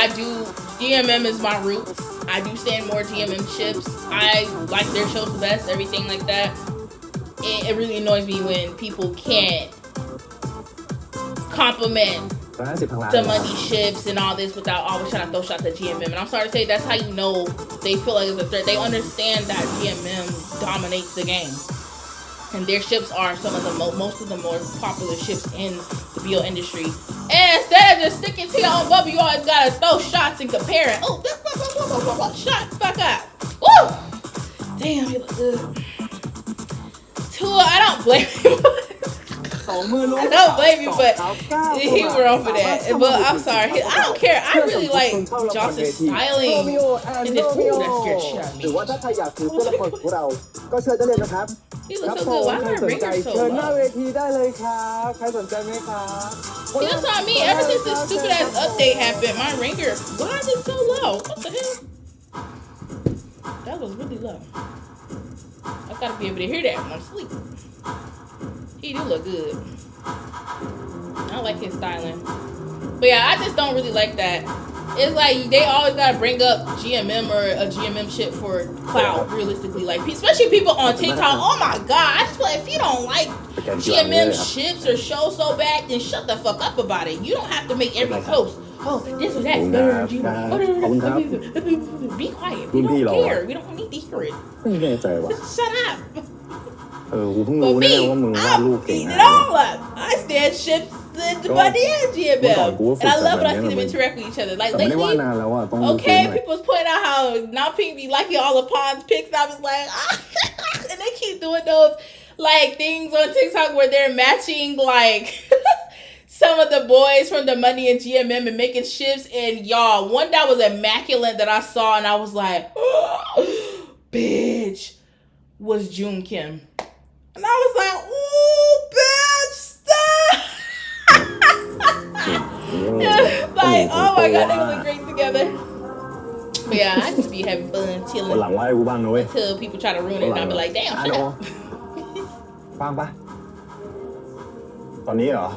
A: GMM is my roots. I do stand more GMM ships. I like their shows the best, everything like that. It really annoys me when people can't compliment
G: 150 ทางร้าน
A: the money ships and all this without always trying to throw shots at GMM. And I'm sorry to say that's how you know they feel like it's a threat. They understand that GMM dominates the game. And their ships are some of the most of the more popular ships in the BO industry. And instead of just sticking to your own bubble, you always gotta throw shots and compare it. Oh, shot, fuck up. Woo! Damn, he look good. Tua, I don't blame you.
F: 2 มือลง
A: I don't blame you, but
F: สองเท้าก้าว
A: he wrong for that. But I'm sorry. I don't care. I really like Joss's styling.
G: โรมิโอแอน
A: And
G: โร
A: then,
G: มิโอ
A: ooh, that scared shit out of
G: หรือ
A: me.
G: ว่าถ้าใครอยากซื้อตัวละครของเรา ก็เชิญได้เลยนะครับ
A: He
G: ครั
A: looks
G: ผ
A: so
G: ม
A: good. Why
G: ใคร
A: am I
G: สน
A: ring
G: ใจ
A: her so
G: เชิญหน้า
A: low?
G: เวทีได้เลยครับใครสนใจไหมครับ
A: See, that's what I mean. Ever since this stupid ass update happened, my ringer, why is it so low? What the hell? That was really low. I gotta be able to hear that when I'm asleep. He do look good. I like his styling. But yeah, I just don't really like that. It's like they always gotta bring up GMM or a GMM shit for clout, realistically. Like, especially people on TikTok. Oh my god, I just feel like if you don't like GMM ships or shows so bad, then shut the fuck up about it. You don't have to make every post. Oh, this or that. Be quiet. We don't care. We don't need to hear it.
D: ไม่แน่ใจว่ะ
A: Shut up.
D: กูเพิ่ง
A: But
D: รู้
A: me,
D: เนี่ยว่ามึงวาด
A: I'm
D: รูปเก่ง
A: eating
D: นะ
A: it all up. I stand ships and money and GMM. And I love when I see them interact with each other. Like
D: แต่ไม่ได้วาด
A: lately,
D: นานแล้วอ่ะต้อง
A: okay, people was pointing out how now Pink be liking all the Pond's pics. And I was like, and they keep doing those like things on TikTok where they're matching like some of the boys from the Money and GMM and making ships. And y'all, one that was immaculate that I saw, and I was like, bitch, was June Kim. And I was like, ooh, bitch, stop! Like, oh my god, they look great together. But yeah, I just be having fun
C: วัน
A: chilling
C: หลังว่าให้กูบ้างนะเว้ย
A: until people try to ruin it, and I be like, damn,
C: อา
A: shut
C: โน
A: up.
C: ฟังปะตอนนี้เหรอ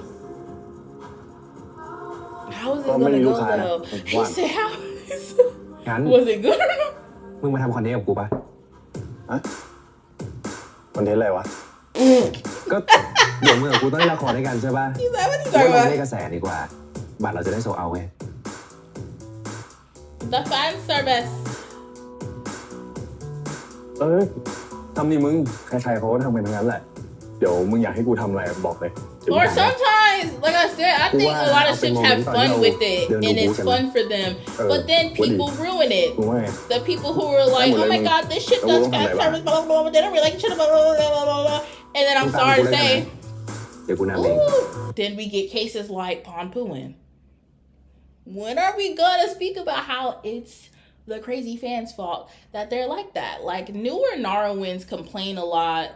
A: How is this
C: Well,
A: gonna
C: many
A: go
C: look high
A: though?
C: now.
A: He
C: One.
A: said, how?
G: งั้น
A: Was it good?
G: มึงมาทำคอนเทนต์กับกูปะ
C: ฮะคอนเทนต์อะไรวะ
G: ก็เดี๋ยวมึงกับกูต้องเล่นละครด้วยกันใช่ปะ
A: He's like, what are you
G: ว่า
A: talking
G: เราได้
A: about?
G: กระแสดีกว่า บัตรเราจะได้โซเอาไง
A: The fan service.
C: ทำนี่มึง ใครๆเขาก็ทำกันทั้งนั้นแหละ เดี๋ยวมึงอยากให้กูทำอะไรบอกเลยเดี๋ยวกู
A: Or
C: ทำให้
A: sometimes, like I said, I think a lot of ships have fun with it, and it's fun for them. But then people ruin it.
C: มึงว่าไง
A: The people who are like, oh my god, this shit does fan service, blah, blah, blah, they don't really like shit, blah, blah, blah, blah, blah. And then I'm sorry to say,
G: เดี๋ยวกูนำเอง
A: ooh, then we get cases like Pon Puin. When are we gonna speak about how it's the crazy fans' fault that they're like that? Like, newer Narwhals complain a lot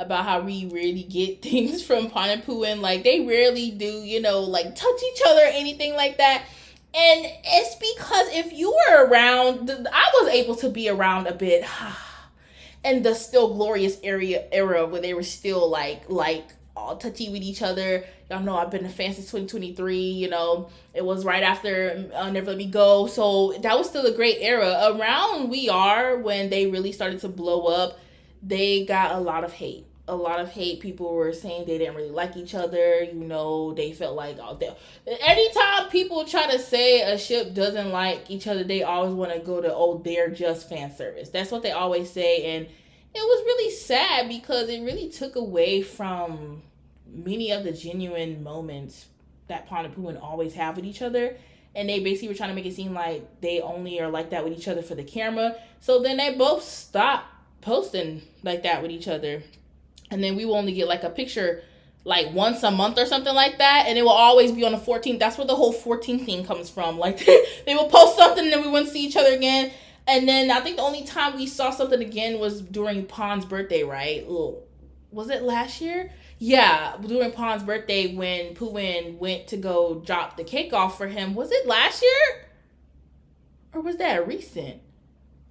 A: about how we really get things from Pon and Puin. Like, they rarely do, you know, like touch each other or anything like that. And it's because if you were around, I was able to be around a bit in the still glorious era where they were still like all touchy with each other. Y'all know I've been a fan since 2023, you know. It was right after Never Let Me Go. So that was still a great era. Around We Are, when they really started to blow up, they got a lot of hate. A lot of hate. People were saying they didn't really like each other. You know, they felt like anytime people try to say a ship doesn't like each other, they always want to go to, oh, they're just fan service. That's what they always say. And it was really sad because it really took away from many of the genuine moments that Pon and Puin always have with each other. And they basically were trying to make it seem like they only are like that with each other for the camera. So then they both stopped posting like that with each other. And then we will only get like a picture like once a month or something like that. And it will always be on the 14th. That's where the whole 14th thing comes from. Like they will post something and then we wouldn't see each other again. And then I think the only time we saw something again was during Pon's birthday, right? Was it last year? Yeah, during Pon's birthday when Puin went to go drop the cake off for him. Was it last year? Or was that recent?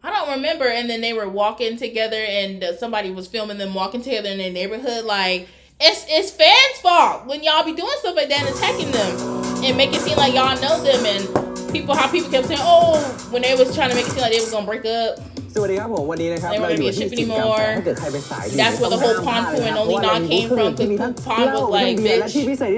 A: I don't remember. And then they were walking together and somebody was filming them walking together in their neighborhood. Like, it's fans' fault when y'all be doing stuff like that and attacking them and make it seem like y'all know them. And how people kept saying, oh, when they was trying to make it seem like they was going to break up.
B: สวัสดีครับผมวันนี้นะครับ
A: They
B: เรา
A: weren't
B: อยู่
A: gonna
B: ที่
A: ship
B: สิงคโปร์
A: anymore.
B: ถ้าเกิดใครเป็นสาย
A: That's where the whole Pon Poo and Only Na came from, because Pon was like, bitch,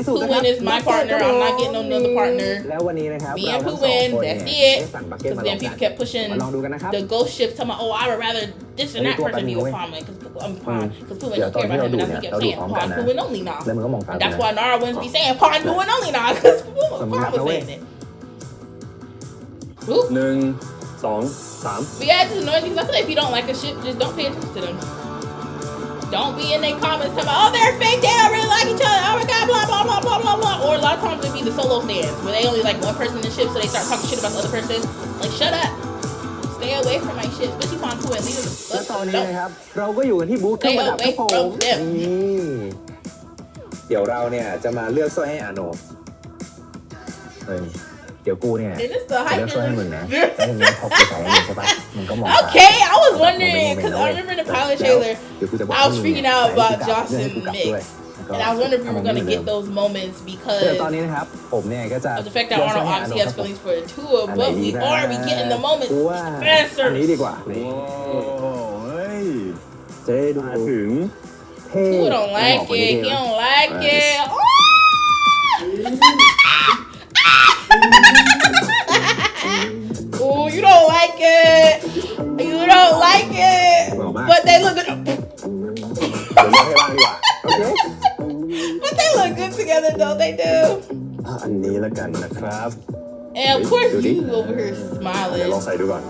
A: Pooin is my partner, I'm not getting no another partner.
B: แล้ววันนี้นะครับ
A: Me
B: เรา
A: and
B: ทั้งสอง
A: Pooin,
B: คนเนี่ย
A: that's
B: ได้
A: it.
B: สั่งบักเก็ต
A: Because
B: มาลอง
A: then
B: กั
A: people
B: น
A: kept pushing
B: มาลองดูกันนะครับ
A: the ghost ships, talking about, oh, I would rather this and that person be with Pon, because Pon, because Pooin don't care about him, and that's what he kept saying, Pon, Pooin Only Na.
B: แล้วมึงก็มองตาม
A: And that's why Nara wouldn't be saying Pon, Pooin Only Na, because Pon was saying it. Oop.
D: 1 2 3
A: But yeah, it's just annoying because I feel like if you don't like a ship, just don't pay attention to them. Don't be in their comments talking about, oh, they're fake, they don't really like each other, oh my god, blah, blah, blah, blah, blah, blah. Or a lot of times it'd be the solo stands, where they only like one person in the ship, so they start talking shit about the other person. Like, shut up. Stay away from my shit, especially Pon Poo and leave
B: และตอนนี้
A: them.
B: นะครับเราก็อยู่กันที่บูธเครื่องประดับครับผม นี่เดี๋ยวเราเนี่ยจะมาเลือกสร้อยให้อาโนเฮ้ยเดี๋ยวกูเนี่ย
A: Then it's the
B: จะเลือกสร้อยให้มึงนะ
A: hiker.
B: แล้วทีนี้พอกูใส่ให้มึงใช่ปะมึงก็มองตาม
A: Okay, I was wondering, because I remember in the pilot trailer,
B: เดี๋ยวกูจะบอก
A: I was freaking out about
B: ให้
A: Johnson
B: กูกลับด้วย
A: mix. And I was wondering if we were going to get those moments
B: เดี๋ยวตอน
A: because
B: นี้นะครับผมเนี่ยก็จะ
A: of the fact that Arnold obviously has feelings for the two of
B: อันไหน
A: but
B: ดี
A: we
B: นะ
A: are we getting the moments
B: กูว่า
A: faster
B: อันนี้ดีกว่านี่
D: เฮ้ย
B: จะได้ดู
D: มาถึง
B: เท่
A: Who don't like it? He don't like it. Oh, you don't like it. You don't like it. But they look good.
B: เดี๋ยวเลือกให้บ้างดีกว่าโอเค
A: But they look good together, though. They do.
D: อันนี้ละกันนะครับ
A: And of course,
D: Dude.
A: you over here
D: เดี๋ยวลอง
A: smiling.
D: ใส่ดูก่อน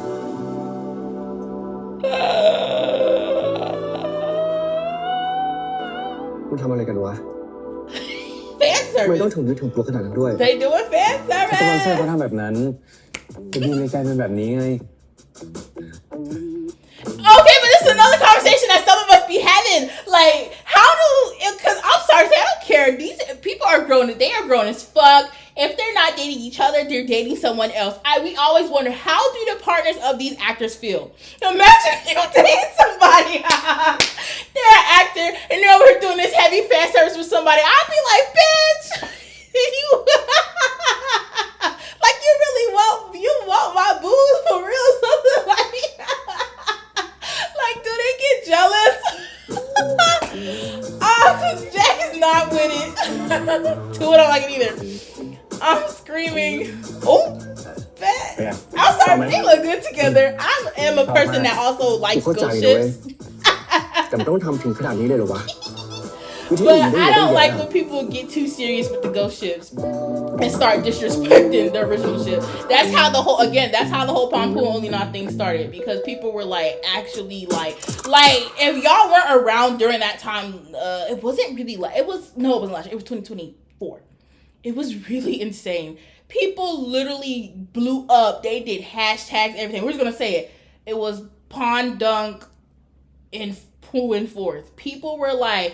G: มึงทำอะไรกันวะ
A: Fan
G: ทำไมต้อง
A: service.
G: ถึงนึกถึงตัวขนาดนั้นด้วย
A: They doing fan
C: สปอนเซอร์
A: service.
C: เขาทำแบบนั้นจะดีในใจเป็นแบบนี้ไง
A: Okay, but this is another conversation that some of us be having. Like, how do? Because I'm sorry, to say, I don't care. These people are grown. They are grown as fuck. If they're not dating each other, they're dating someone else. We always wonder, how do the partners of these actors feel? Imagine you dating somebody. They're an actor and they're over here doing this heavy fan service with somebody. I'd be like, bitch, you like you really want my booze for real? Something like. Like, do they get jealous? Cause Jack is not with it. Two don't like it either. I'm screaming. Oh, fat.
C: Yeah.
A: I'm sorry, but they look good together. I am a person that also
G: กู
A: likes
G: เข้าใจ
A: ghost
G: นะเว้ย
A: ships.
G: แต่มันต้องทำถึงขนาดนี้เลยเหรอวะวิธี
A: But
G: อื่นได้
A: I
G: เยอะ
A: don't
G: แยะ
A: like when people get too serious with the ghost ships and start disrespecting the original ship. That's how the whole Pon Poo and Only Na thing started, because people were like actually like if y'all weren't around during that time, it wasn't really like it wasn't last year, it was 2024. It was really insane. People literally blew up. They did hashtags, everything. We're just gonna say it. It was Pon Dunk and Poo and Forth. People were like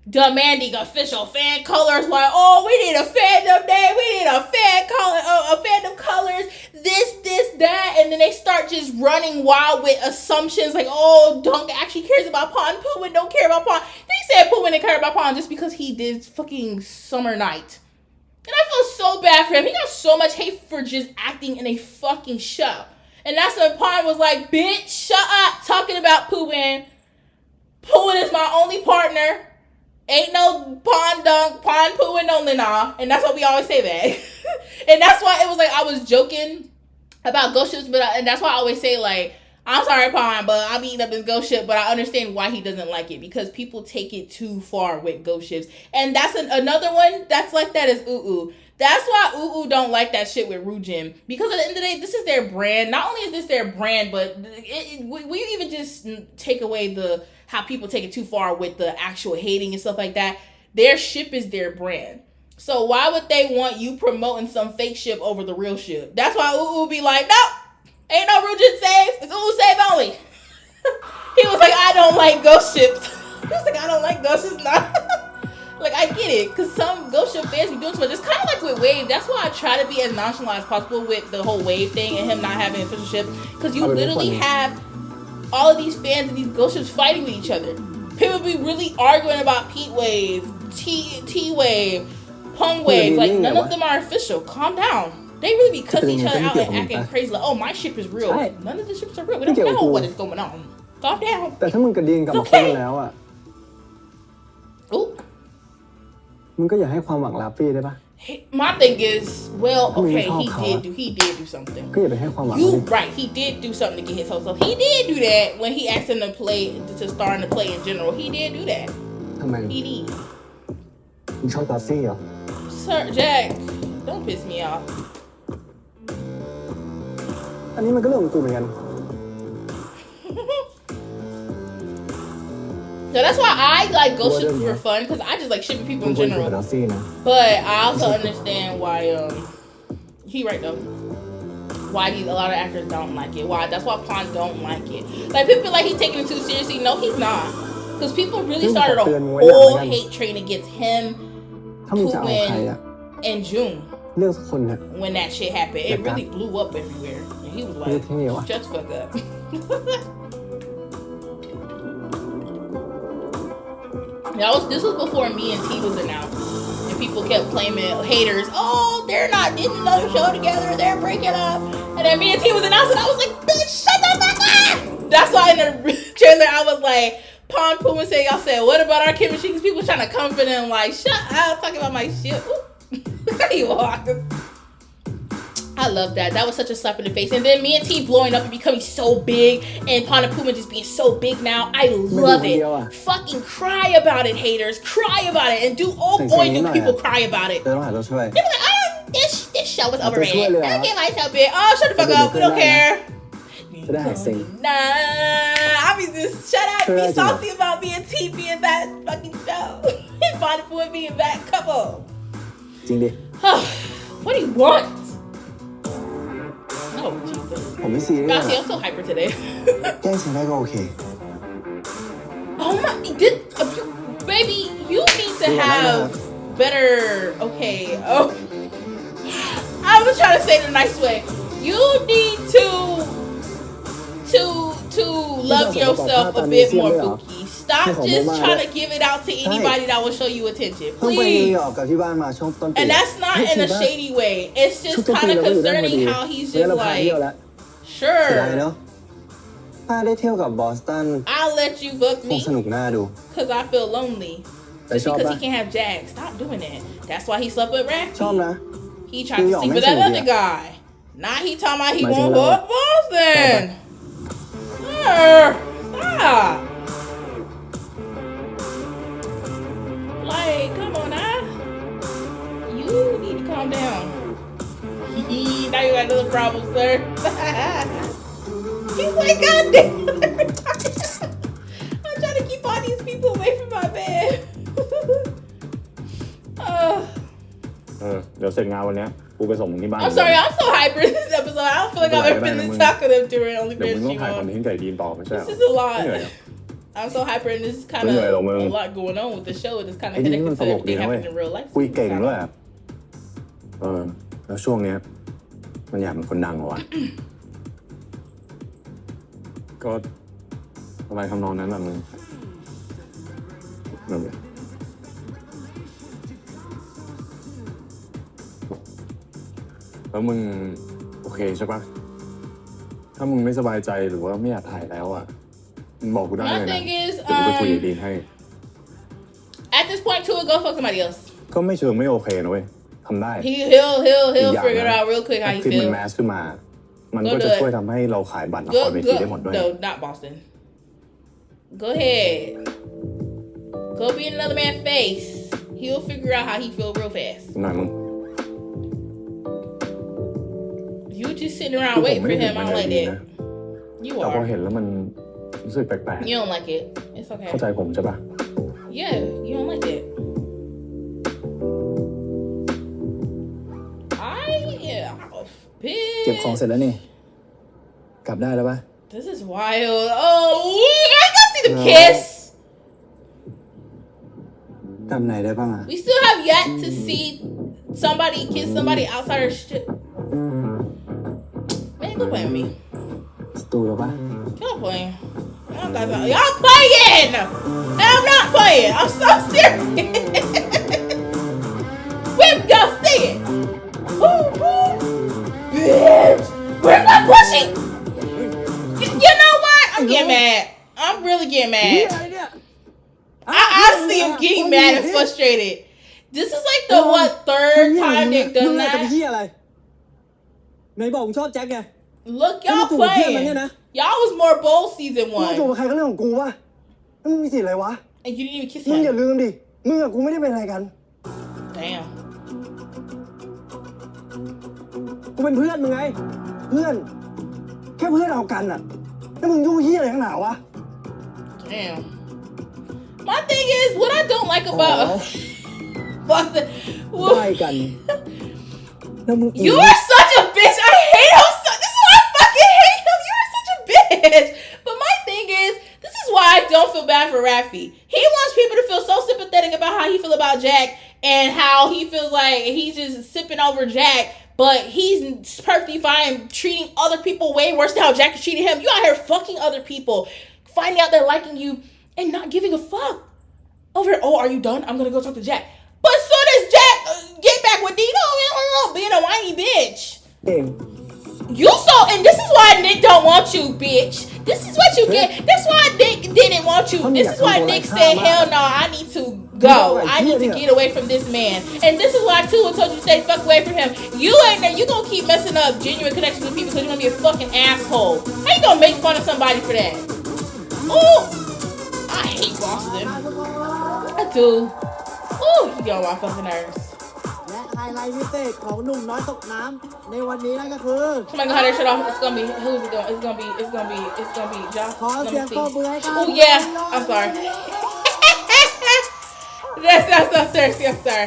A: demanding official fan colors, like, oh, we need a fandom name, we need a fan color, a fandom colors, this, that, and then they start just running wild with assumptions like, oh, Dunk actually cares about Pon, Pooin don't care about Pon. They said Pooin didn't care about Pon just because he did fucking Summer Night. And I feel so bad for him. He got so much hate for just acting in a fucking show. And that's when Pon was like, bitch, shut up talking about Pooin. Pooin is my only partner. Ain't no Pon Dunk, Pon Pooin Only Na. And that's why we always say that. And that's why it was like I was joking about ghost ships, and that's why I always say, like, I'm sorry, Pon, but I'm eating up his ghost ship, but I understand why he doesn't like it, because people take it too far with ghost ships. And that's another one that's like that is Uwu. That's why Uwu don't like that shit with Rujin, because at the end of the day, this is their brand. Not only is this their brand, but we even just take away how people take it too far with the actual hating and stuff like that. Their ship is their brand. So why would they want you promoting some fake ship over the real ship? That's why Uwu be like, no, ain't no Rujin save. It's Uwu save only. He was like, I don't like ghost ships. He was like, I don't like ghost ships now. Like, I get it, because some ghost ship fans be doing too much. It's kind of like with Wave. That's why I try to be as nonchalant as possible with the whole Wave thing and him not having an official ship. Because you literally have all of these fans and these ghost ships fighting with each other. People be really arguing about Pete Wave, T Wave, Pung Wave. Like, none of them are official. Calm down. They really be cussing each
G: Tapi
A: other out
G: dengan
A: and acting crazy. Like, oh, my ship is real.
G: Right.
A: None of the ships are real. We
G: Tapi
A: don't
G: กี่ยว
A: know
G: กับ
A: what
G: กู
A: is going on. Calm down.
G: แต่ถ้ามึงกระเดียนกลับมา
A: It's
G: คบ
A: okay.
G: กันแล้วอ่ะ
A: Ooh.
G: มึงก็อย่าให้ความหวังลาฟี่ได้ปะ
A: My thing is, well,
G: I mean,
A: okay,
G: it's all power.
A: he did do something.
G: ก็อย่าไปให้ความหวัง
A: You
G: เลย
A: right, he did do something to get his hopes up. He did do that when he asked him to star in the play in general. He did do that.
G: ทำไม
A: He did.
G: มึงชอบลาฟี่เหรอ
A: Sir Jack, don't piss me off.
G: อันนี้มันก็เรื่องของกูเหมือนกัน
A: So that's why I like ghost
G: What
A: ships
G: is
A: for
G: that?
A: fun because I just like shipping people
G: มึ
A: in
G: งควรอยู่
A: general.
G: กับลาฟี่นะ
A: But I also understand why he right though. Why a lot of actors don't like it. Why that's why Pond don't like it. Like people like he taking it too seriously. No, he's not. Because people really started a whole hate train against him,
G: ถ้ามึงจะเอาใคร
A: Putin,
G: อ่ะ
A: and June
G: เลือกสักคนเนี่ย
A: when that shit happened. It really blew up everywhere. And he was
G: ไม่ได้
A: like,
G: ที่นี่วะ
A: shut the fuck up. This was before Me and T was announced. And people kept claiming haters, oh, they're not in another show together, they're breaking up. And then Me and T was announced and I was like, bitch, shut the fuck up! That's why in the trailer I was like, Pond Puma said, y'all said, what about our chemistry? Because people trying to comfort him like, shut up, talking about my shit. You are. I love that. That was such a slap in the face. And then Me and T blowing up and becoming so big, and Pond and Puma just being so big now. I love it. Fucking cry about it, haters. Cry about it. And do do people cry about it.
G: เดี๋ยวต้องหาตัวช่วย
A: They be like, oh, this show was overrated.
G: That's really
A: I don't get myself big. Oh, shut the fuck up. We don't care.
G: จะได้หายซิง
A: Nah, I mean, just shut up. Be salty about me and T being that fucking show. And Pond and Puma being that couple.
G: จริงดิ
A: What do you want? Oh, Jesus.
G: ผมไม่ซีเรียส
A: Gosh, I'm so hyper today.
G: แกล้งฉันได้ก็โอเค
A: Oh my, baby, you need to have better, okay, oh. I was trying to say it in a nice way. You need to love yourself a bit more, Pookie. Stop just trying to give it out to anybody that will show you attention,
G: เพิ่งไปนิว
A: please.
G: ยอร์กกับที่บ้านมาช่วงต้นปี
A: And that's not in a shady way. It's just kind of concerning how he's just
G: เราพาเที่ยว
A: like,
G: แล้วเสียดาย
A: sure,
G: เนาะถ้าได้เที่ยวกับบอสตัน
A: I'll let you fuck
G: คง
A: me
G: สนุกน่าดู
A: because I feel lonely.
G: แต่
A: Just
G: ชอบ
A: because
G: ปะ
A: he can't have Jack. Stop doing that. That's why he slept with
G: ชอบ
A: Rafi.
G: นะ
A: He tried to sleep with that other guy. Now he talking about he
G: Imagine
A: won't
G: that.
A: go up Boston. Sir, stop. Like, come on now. You need to calm down. Now you got another problem, sir. He's like, God damn. I'm trying to keep all these people away from my bed.
C: เดี๋ยวเสร็จงานวันเนี้ยกูไปส่งมึงที่บ้าน
A: I'm sorry, I'm so hyper in this episode. I don't feel like I've ever been this talkative during
C: เดี๋ยว
A: OnlyFans
C: มึงต้องถ่ายคอน
A: stream.
C: เทนต์ไก่ดีนต่อไม่ใช่เหรอ
A: This is a
C: ไม่เหนื่อย
A: lot.
C: เหรอ
A: I'm so hyper and this is kind
C: Đúng rồi,
A: of
C: đồng
A: a
C: ý.
A: lot going on with the show. It's kind
C: ไอ้
A: of
C: นี่มัน
A: connected
C: ต
A: to
C: ลกดี
A: everything
C: นะเว้ย
A: happening in real life.
C: คุยเก่งด้วยอะแล้วช่วงเนี้ยมันอยากเป็นคนดังเหรอวะ ก็อะไรทำนองนั้นแบบมึงแบบนี้แล้วมึงโอเคใช่ปะถ้ามึงไม่สบายใจหรือว่าไม่อยากถ่ายแล้วอ่ะมึงบอกกูได้เลย
A: My
C: นะ
A: thing is,
C: เดี๋ยวกูไปคุยกับดีนให้
A: at this point, Tua go fuck somebody else.
C: ก็ไม่เชิงไม่โอเคนะเว้ยทำได้
A: He'll
C: อีกอย่าง
A: figure it
C: นะ
A: out real quick
C: ถ้า
A: how he
C: คลิปมัน
A: feels.
C: แมสขึ้นมา มันก็จะช่วยทำให้เราขายบัตรละครเวทีได้หมดด้วย
A: No, not Boston. Go ahead. Go be in another man's face. He'll figure out how he feel real fast.
C: หน่อยมึง
A: You just sitting around
C: คือผม
A: waiting
C: ไม่
A: for
C: ได้เห็น
A: him. I
C: มัน
A: don't
C: เลย
A: like
C: ดี
A: that.
C: นะ
A: You
C: แต่พอ
A: are.
C: เห็นแล้วมันรู้สึกแปลก
A: You don't like it. It's
C: ๆ
A: okay.
C: เข้าใจผมใช่ปะ
A: Yeah, you don't like that. Bitch.
G: เก็บของเสร็จแล้วนี่ กลับได้แล้วปะ
A: This is wild. Oh, I gotta see them kiss.
G: กลับไหนได้บ้างอะ
A: We still have yet to see somebody kiss somebody outside our shit. Man, quit playing with me.
G: สตูแล้วปะ
A: Y'all playing. Y'all playing! And I'm not playing. I'm so serious. Whip, y'all sing it. Woo, woo. pushing. You know what? I'm getting mad. I'm really getting mad. I honestly am getting mad and frustrated. This is like the third time they've
G: มึง
A: done
G: อะกับ
A: that.
G: เหี้ยอะไรไหนบอกมึงชอบแจ็คไง
A: Look, y'all playing. Y'all was more bold season
G: มึงจูบ
A: one.
G: กับใครก็เรื่องของกูวะแล้วมึงมีสิทธิ์อะไรวะ
A: And you didn't even kiss
G: มึงอย่า
A: him.
G: ลืมดิ มึงกับกูไม่ได้เป็นอะไรกัน
A: Damn.
G: กูเป็นเพื่อนมึงไง เพื่อน แค่เพื่อนเอากันอะแล้วมึงยุ่งเหี้ยอะไรข้างหนาวะ
A: Damn. My thing is, what I don't like about but the,
G: ได้กัน แล้วมึง
A: you are such a bitch. I hate him. This is why I fucking hate him. You are such a bitch. But my thing is, this is why I don't feel bad for Raffi. He wants people to feel so sympathetic about how he feel about Jack and how he feels like he's just sipping over Jack. But he's perfectly fine treating other people way worse than how Jack is treating him. You out here fucking other people, finding out they're liking you, and not giving a fuck. Over here, oh, are you done? I'm gonna go talk to Jack. But as soon as Jack get back with Dino, being a whiny bitch.
G: เอง
A: You so, and this is why Nick don't want you, bitch. This is what you get. That's why Nick didn't want you. This is why Nick said, hell no, I need to go. I need to get away from this man. And this is why Tua told you to stay fuck away from him. You ain't there. You gonna keep messing up genuine connections with people because you're gonna be a fucking asshole. How you gonna make fun of somebody for that? Ooh, I hate Boston. I do. Ooh, he get on my fucking nerves.
H: และไฮไลท์พิเศษของหนุ่มน้อยตกน้ำในวันนี้นั่นก็คือ
A: Somebody gonna have that shit off. It's gonna be who's it going? It's gonna be Josh.
H: ขอ
A: Let
H: เสีย
A: me
H: ง
A: see.
H: ปรบมือให้กับ
A: Oh yeah, I'm sorry. Yes, sir.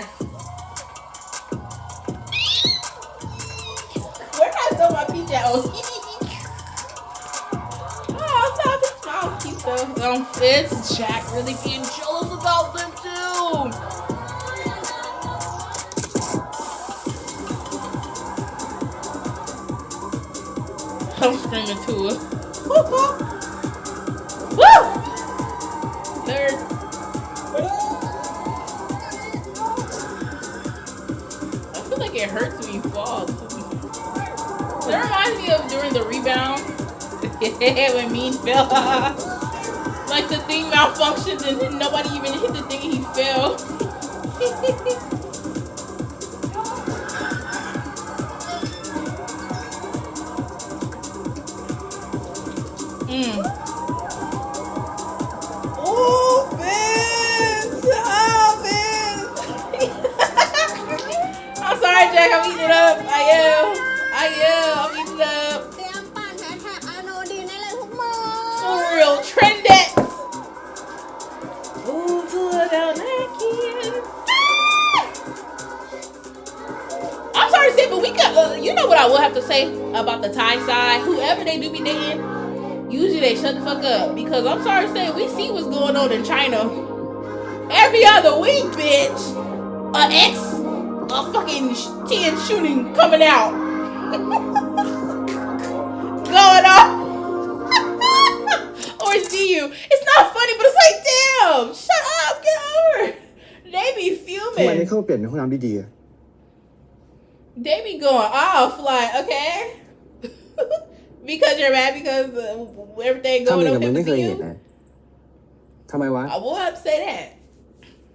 A: Where did I throw my peach at? Oh, stop it. Oh, cute though. It's Jack really being jealous about them too. I'm screaming to her. Woo! Nerd. I feel like it hurts when you fall. That reminds me of during the rebound. When Mean fell. Like the thing malfunctioned and then nobody even hit the thing and he fell. Oh, bitch! Oh, bitch! I'm sorry, Jack. I'm eating it up. I am. I'm eating it up.
E: เตรียมปั่นแฮชแท็กอาโนดีได้เลยทุกมือ
A: For real. Trend it. Ooh, to down naked. I'm sorry to say, but we got. You know what I will have to say about the Thai side? Whoever they do be dating, usually they shut the fuck up because I'm sorry to say, we see what's going on in China every other week, bitch. A fucking 10 shooting coming out, going on, or see you. It's not funny, but it's like, damn, shut up, get over it. They be
G: ทำไมไม่
A: fuming.
G: เข้ามาเปลี่ยนในห้องน้ำดีๆอะ
A: They be going off like, okay. Because you're mad because everything
G: ทำ
A: going
G: เองกับ
A: on
G: มึง
A: with
G: ไม่
A: him
G: เค
A: for
G: ยเห็น
A: you.
G: นะทำไมวะ
A: I will have to say that.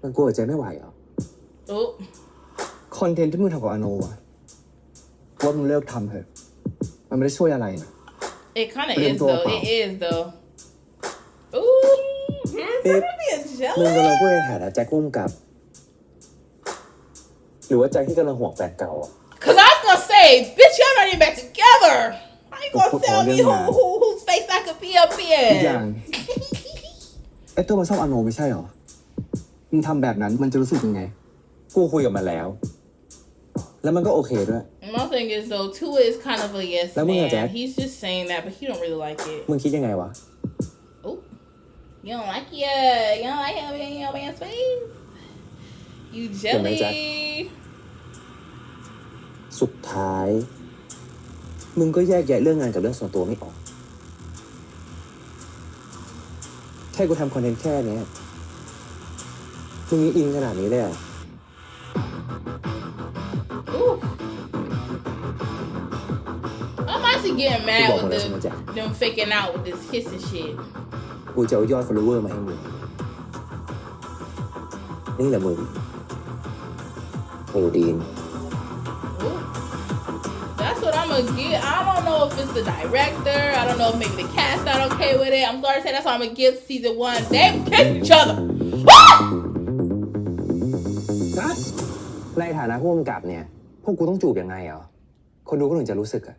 G: มันกลัวใจไม่ไหวเหรอ
A: Oh,
G: คอนเทนต์ที่มึงทำกับอาโนอะว่ามึงเลิกทำเถอะมันไม่ได้ช่วยอะไรนะ
A: it kind of
G: Bring
A: is
G: it
A: though.
G: up.
A: It is though. Ooh, you're
G: Babe,
A: being
B: มึง
A: jealous.
B: กำลังพูดในฐานะแจ็คพุ่มกับ หรือว่าแจ็คที่กำลังห่วงแฟนเก่าอะ
A: Cause I was gonna say, bitch, y'all not even back together. How you gonna tell me whose face I could be up
G: อีกอย่าง
A: in?
G: ไอ้ตัวมันชอบอาโนไม่ใช่เหรอ มึงทำแบบนั้นมันจะรู้สึกยังไง
B: กูคุยกับมันแล้ว แล้วมันก็โอเคด้วย
A: My thing is though, Tua is kind of a yes
B: Let me
A: man.
B: know, Jack.
A: He's just saying that, but he don't really like it.
B: มึงคิดยังไงวะ
A: Oh, you don't like it? You don't like him in your man's face? You jelly?
B: Jack. สุดท้าย มึงก็แยกแยะเรื่องงานกับเรื่องส่วนตัวไม่ออก แค่กูทำคอนเทนต์แค่เนี้ยมึงยังอินขนาดนี้เลยเหรอ
A: Ooh. Oh, my honestly getting mad
B: Aku
A: with
B: bawa sama Jack.
A: them faking out with this kissing shit.
B: กูจะเอายอด follower มาให้มึง นี่แหละมึงดีน
A: Ooh. That's what I'm gonna get. I don't know if it's the director. I don't know if maybe the cast not okay with it. I'm sorry to say that's what I'm gonna give season 1. They kiss each other. Ah!
B: ในฐานะผู้กำกับเนี่ย พวกกูต้องจูบยังไงเหรอ คนดูก็ถึงจะรู้สึกอะ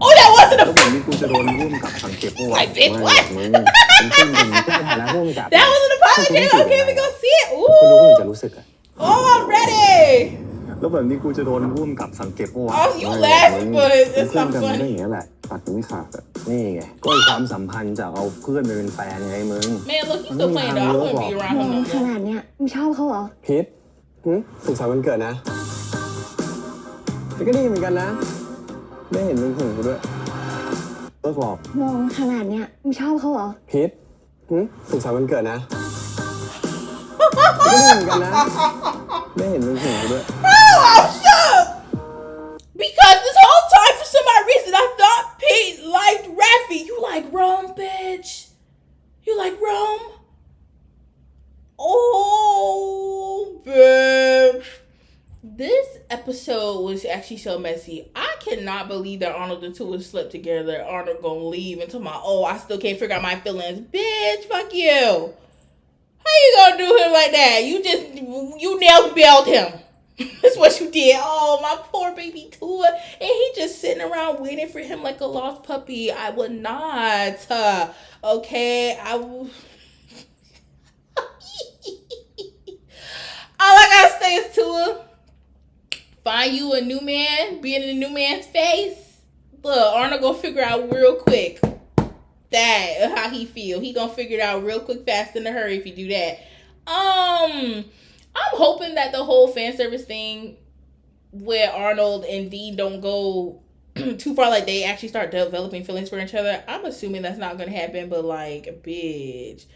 A: Oh, that wasn't
D: แล้ว
A: a
D: แบบนี้กูจะโดนร่วมกับสังเกตว่า
A: like this.
B: ไม่
A: What?
B: มึงเป็นเพื่อนกันในฐานะผู้กำกับ
A: That wasn't a apology. Okay, we go see it.
B: คนดูก็ถึงจะ
A: Ooh.
B: รู้สึกอะ
A: Oh, I'm ready.
D: แล้วแบบนี้กูจะโดนร่วมกับสังเกตว่า
A: Oh, you laughing, but
B: เป็น
A: it's
B: เพื่อน
A: not
B: กันไม่ได้
A: funny.
B: อย่างนี้ยแหละตัดกันไม่ขาดอะนี่ไง ก็ไอ้ความสัมพันธ์จากเอาเพื่อนไปเป็นแฟนไงมึง
A: Man, look, he's still playing though. I wouldn't be around
E: ม
A: him
E: อง
A: no
E: ข
A: more.
E: นาดเนี้ยมึงชอบเขาเหรอ
G: พีทสุขสันต์วันเกิดนะแต่ก็ดีเหมือนกันนะ ได้เห็นมึงหึงกูด้วยเลิกหลอก
E: มองขนาดเนี้ยมึงชอบเขาเหรอ
G: พีทสุขสันต์วันเกิดนะแต่ก็ดีเหมือนกันนะ ได้เห็นมึงหึงกูด้วย
A: Oh, I'm shook. Because this whole time, for some odd reason, I thought Pete liked Raffi. You like Rome, bitch? You like Rome? Oh, bitch. This episode was actually so messy. I cannot believe that Arnold and Tua slept together. Arnold gonna leave until I still can't figure out my feelings. Bitch, fuck you. How you gonna do him like that? You nail bailed him. That's what you did. Oh, my poor baby Tua. And he just sitting around waiting for him like a lost puppy. I would not. Okay, all I gotta say is Tua, find you a new man, being in a new man's face. Look, Arnold gonna figure out real quick that how he feel. He gonna figure it out real quick, fast, in a hurry if you do that. I'm hoping that the whole fan service thing where Arnold and Dean don't go too far, like they actually start developing feelings for each other. I'm assuming that's not gonna happen, but like, bitch.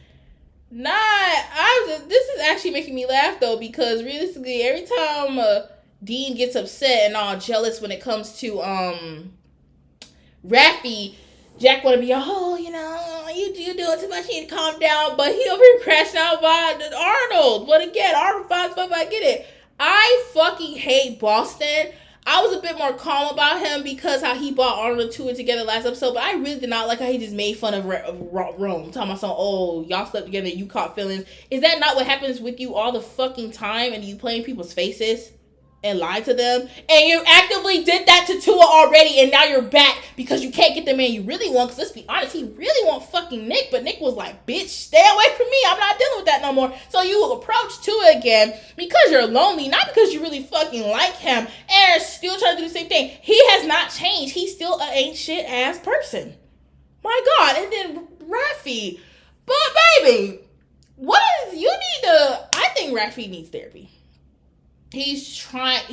A: This is actually making me laugh though, because realistically, every time Dean gets upset and all jealous when it comes to Raffi, Jack wanna be, oh, you know, you doing too much, you need to calm down, but he over here crashing out by Arnold. But again, Arnold finds fuck, I get it. I fucking hate Boston. I was a bit more calm about him because how he brought Arnold and Tua together last episode, but I really did not like how he just made fun of Rome. Talking about some, oh, y'all slept together, you caught feelings. Is that not what happens with you all the fucking time, and you play in people's faces and lie to them? And you actively did that to Tua already, and now you're back because you can't get the man you really want. Because let's be honest, he really want fucking Nick, but Nick was like, bitch, stay away from me. I'm not dealing with that no more. So you approach Tua again because you're lonely, not because you really fucking like him, and still trying to do the same thing. He has not changed. He's still an ain't shit ass person. My God. And then Raffi. But baby, I think Raffi needs therapy. I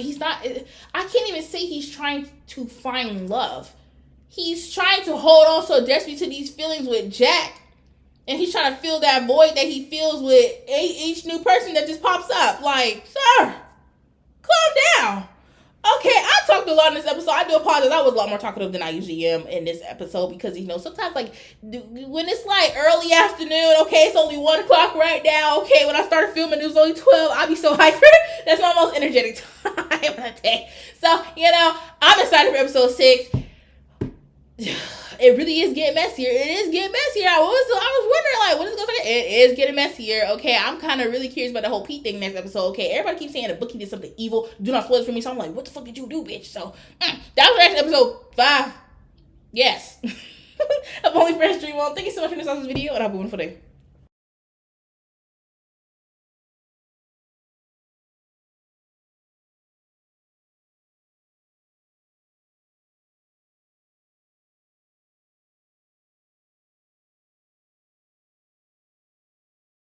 A: can't even say he's trying to find love. He's trying to hold on so desperately to these feelings with Jack. And he's trying to fill that void that he feels with each new person that just pops up. Like, sir, calm down. Okay, I talked a lot in this episode. I do apologize. I was a lot more talkative than I usually am in this episode because, you know, sometimes, like, when it's, like, early afternoon, okay, it's only 1 o'clock right now, okay, when I started filming, it was only 12, I'll be so hyped. That's my most energetic time of the day. So, you know, I'm excited for episode 6. It really is getting messier. It is getting messier. I was wondering, like, when is it going to start? It is getting messier. Okay, I'm kind of really curious about the whole Pete thing next episode. Okay, everybody keeps saying the bookie did something evil. Do not spoil it for me. So I'm like, what the fuck did you do, bitch? So, that was actually episode 5. Yes. I'm only Fresh Dream On. Thank you so much for this video, and I'll be one for today.